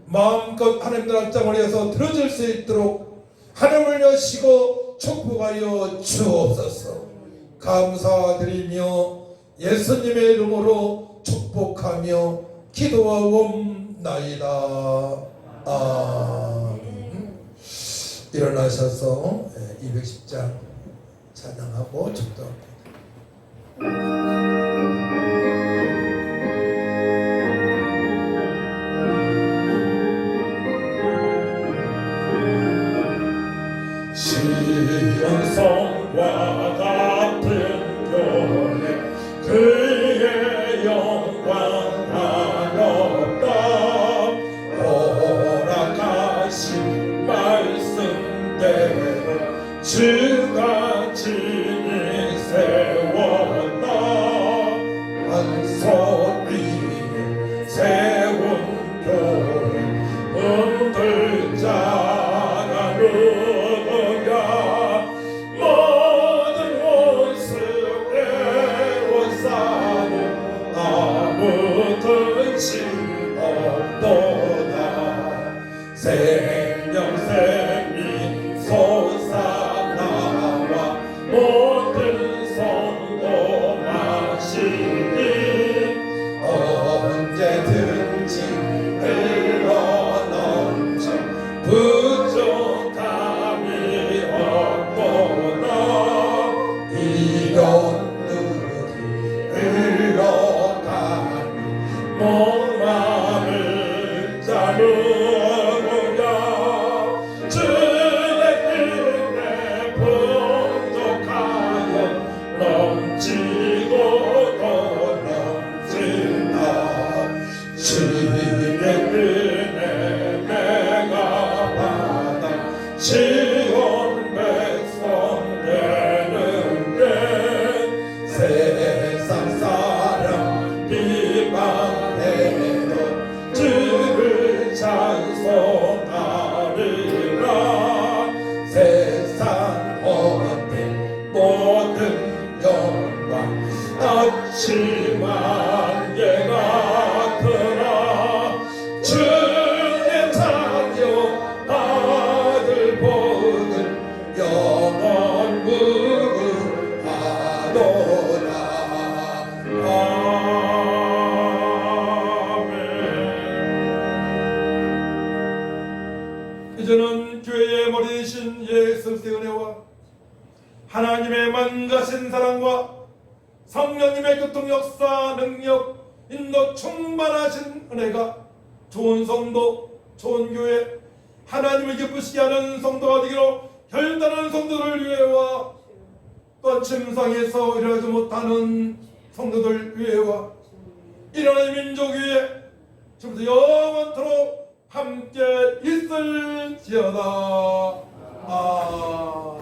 마음껏 하나님 나라 땅을 위해서 들어줄 수 있도록 하늘을 여시고 축복하여 주옵소서. 감사드리며 예수님의 이름으로 축복하며 기도하옵나이다. 일어나셔서 210장 찬양하고 축도합니다. 시온성과 같은 교회 그의 영광 한없다. 허락하신 말씀대로 주가 진히 세웠다. 한 손 위에 세운 교회 흔들자가 누구냐. 모든 원수 애워싸고 아무 근심 없도다. 생명샘이 솟아나와 모든 성도 마시니 언제든지 흘러넘쳐 부족함이 없도다. 이런 눈이 흘러가니 목마를 자르고냐. 주의 은혜 풍족하여 넘치고 또 넘친다. 주의 은혜 내가 받아 시온 백성 되는데 세상 사람 비방해도 주를 찬송하리라. 세상 어때 모든 영광 아침 안개 같으나 주의 자녀 아들 복은 영원 무궁하도다. 아멘. 이제는 교회의 머리이신 예수 그리스도의 은혜와 하나님의 만가신 사랑과 성령님의 교통 역사 능력 인도 충만하신 은혜가 좋은 성도 좋은 교회 하나님을 기쁘시게 하는 성도가 되기로 결단한 성도들 위해와 또 침상에서 일어나지 못하는 성도들 위해와 일어나는 민족 위에 지금부터 영원토록 함께 있을지어다. 아멘.